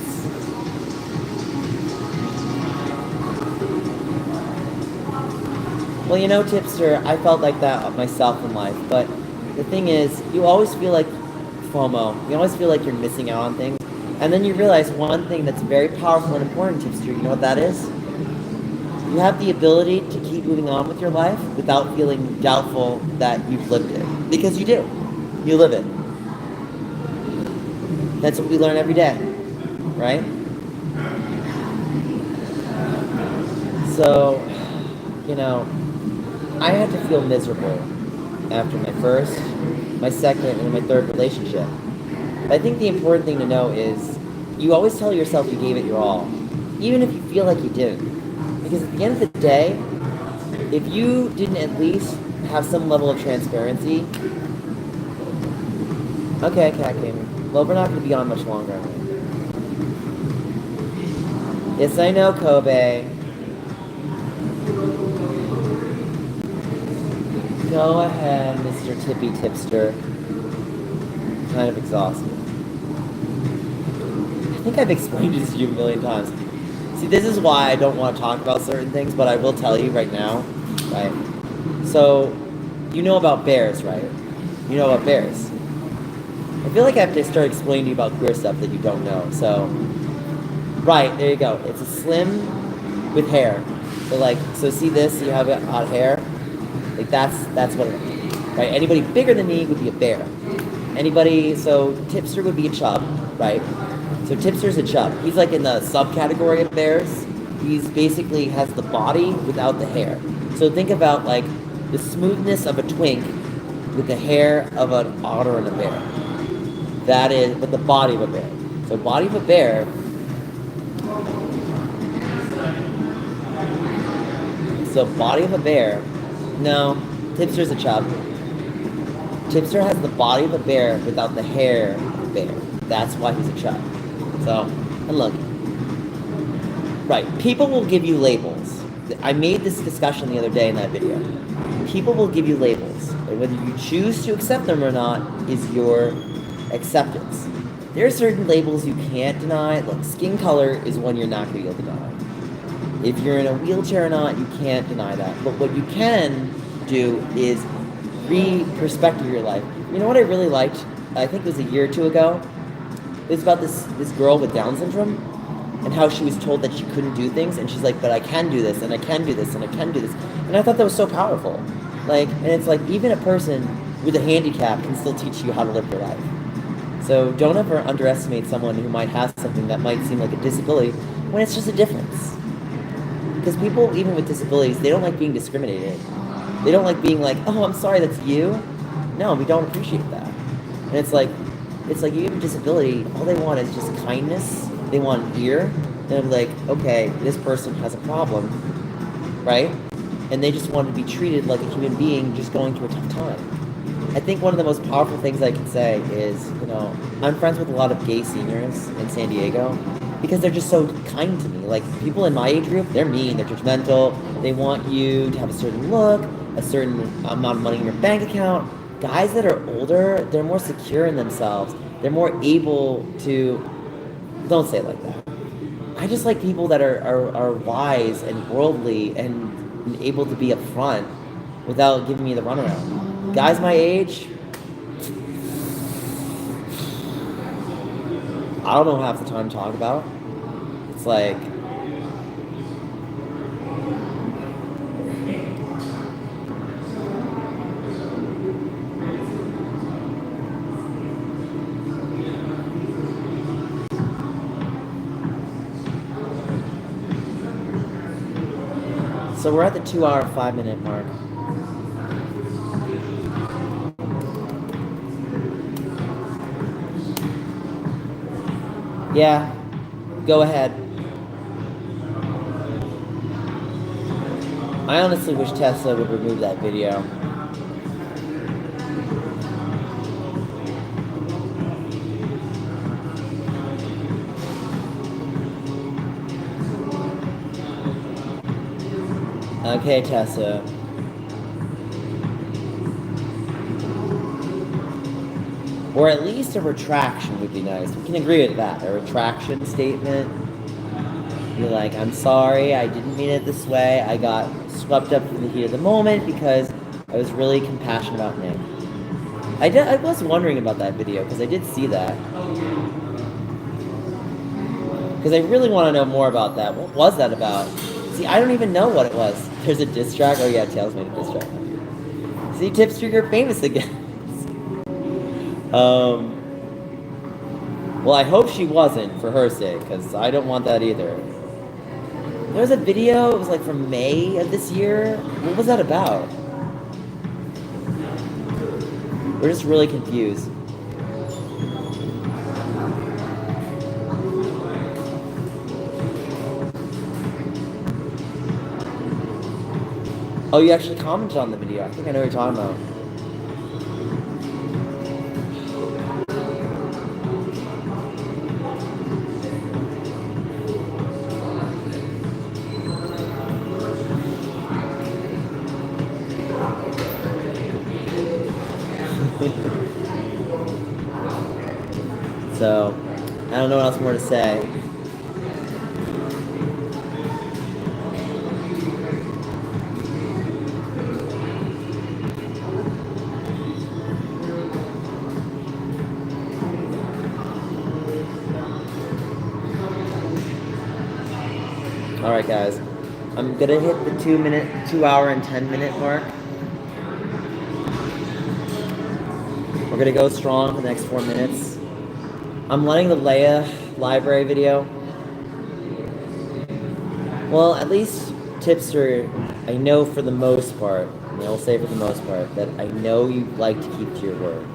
Well, you know, Tipster, I felt like that myself in life, but the thing is, you always feel like FOMO. You always feel like you're missing out on things. And then you realize one thing that's very powerful and important, Tipster, you know what that is? You have the ability to keep moving on with your life without feeling doubtful that you've lived it. Because you do. You live it. That's what we learn every day, right? So, you know, I had to feel miserable after my first, my second, and my third relationship. But I think the important thing to know is you always tell yourself you gave it your all, even if you feel like you didn't. Because at the end of the day, if you didn't at least have some level of transparency, okay, cat gaming. Well, we're not going to be on much longer. Yes, I know, Kobe. Go ahead, Mr. Tippy Tipster. I'm kind of exhausted. I think I've explained this to you a million times. See, this is why I don't want to talk about certain things, but I will tell you right now, right? So, you know about bears, right? You know about bears. I feel like I have to start explaining to you about queer stuff that you don't know. So, right, there you go. It's a slim with hair. So see this? You have odd hair. Like that's what it is, right? Anybody bigger than me would be a bear. So Tipster would be a chub, right? So Tipster's a chub. He's like in the subcategory of bears. He's basically has the body without the hair. So think about like the smoothness of a twink with the hair of an otter and a bear. That is, but the body of a bear. So body of a bear, So body of a bear. No, Tipster's a chub. Tipster has the body of a bear without the hair of a bear. That's why he's a chub. So, and look. Right, people will give you labels. I made this discussion the other day in that video. People will give you labels. And whether you choose to accept them or not is your acceptance. There are certain labels you can't deny. Look, skin color is one you're not going to be able to deny. If you're in a wheelchair or not, you can't deny that. But what you can do is re-perspective your life. You know what I really liked? I think it was a year or two ago. It was about this girl with Down syndrome and how she was told that she couldn't do things, and she's like, but I can do this, and I can do this, and I can do this. And I thought that was so powerful. Like, and it's like, even a person with a handicap can still teach you how to live your life. So don't ever underestimate someone who might have something that might seem like a disability when it's just a difference. Because people, even with disabilities, they don't like being discriminated. They don't like being like, oh, I'm sorry, that's you. No, we don't appreciate that. And it's like you have a disability, all they want is just kindness. They want an ear. And I'm like, okay, this person has a problem, right? And they just want to be treated like a human being just going through a tough time. I think one of the most powerful things I can say is, I'm friends with a lot of gay seniors in San Diego because they're just so kind to me. Like, people in my age group, they're mean, they're judgmental, they want you to have a certain look, a certain amount of money in your bank account. Guys that are older, they're more secure in themselves. They're more able to, don't say it like that. I just like people that are wise and worldly and able to be upfront without giving me the runaround. Guys my age, I don't know half the time to talk about. It's like, so we're at the 2 hour, 5 minute mark. Yeah, go ahead. I honestly wish Tesla would remove that video. Okay, Tessa. Or at least a retraction would be nice. We can agree with that. A retraction statement. Be like, I'm sorry, I didn't mean it this way. I got swept up in the heat of the moment because I was really compassionate about Nick. I was wondering about that video because I did see that. Because I really want to know more about that. What was that about? See, I don't even know what it was. There's a diss track? Oh yeah, Tails made a diss track. See, Tipster, you're famous again. Well, I hope she wasn't, for her sake, because I don't want that either. There was a video, it was like from May of this year. What was that about? We're just really confused. Oh, you actually commented on the video. I think I know what you're talking about. So, I don't know what else more to say. Alright guys, I'm gonna hit the 2 hour and 10 minute mark. We're gonna go strong for the next 4 minutes. I'm letting the Leia library video. Well, at least Tipster, I know for the most part, and I'll say for the most part, that I know you like to keep to your word.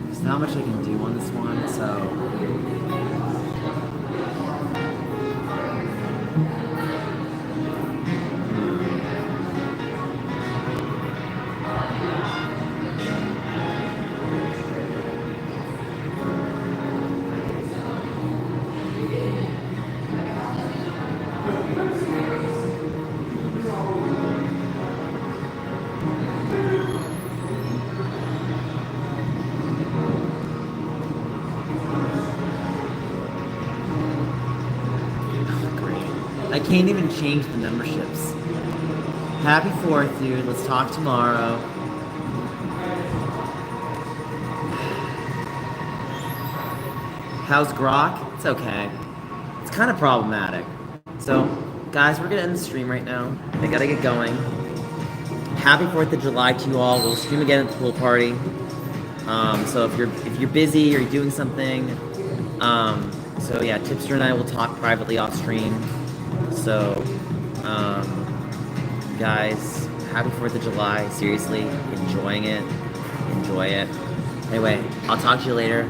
There's not much I can do on this one, so. I can't even change the memberships. Happy 4th, dude. Let's talk tomorrow. How's Grok? It's okay. It's kind of problematic. So, guys, we're gonna end the stream right now. I gotta get going. Happy 4th of July to you all. We'll stream again at the pool party. So if you're busy or you're doing something, so yeah, Tipster and I will talk privately off stream. So, guys, happy 4th of July. Seriously, enjoying it. Enjoy it. Anyway, I'll talk to you later.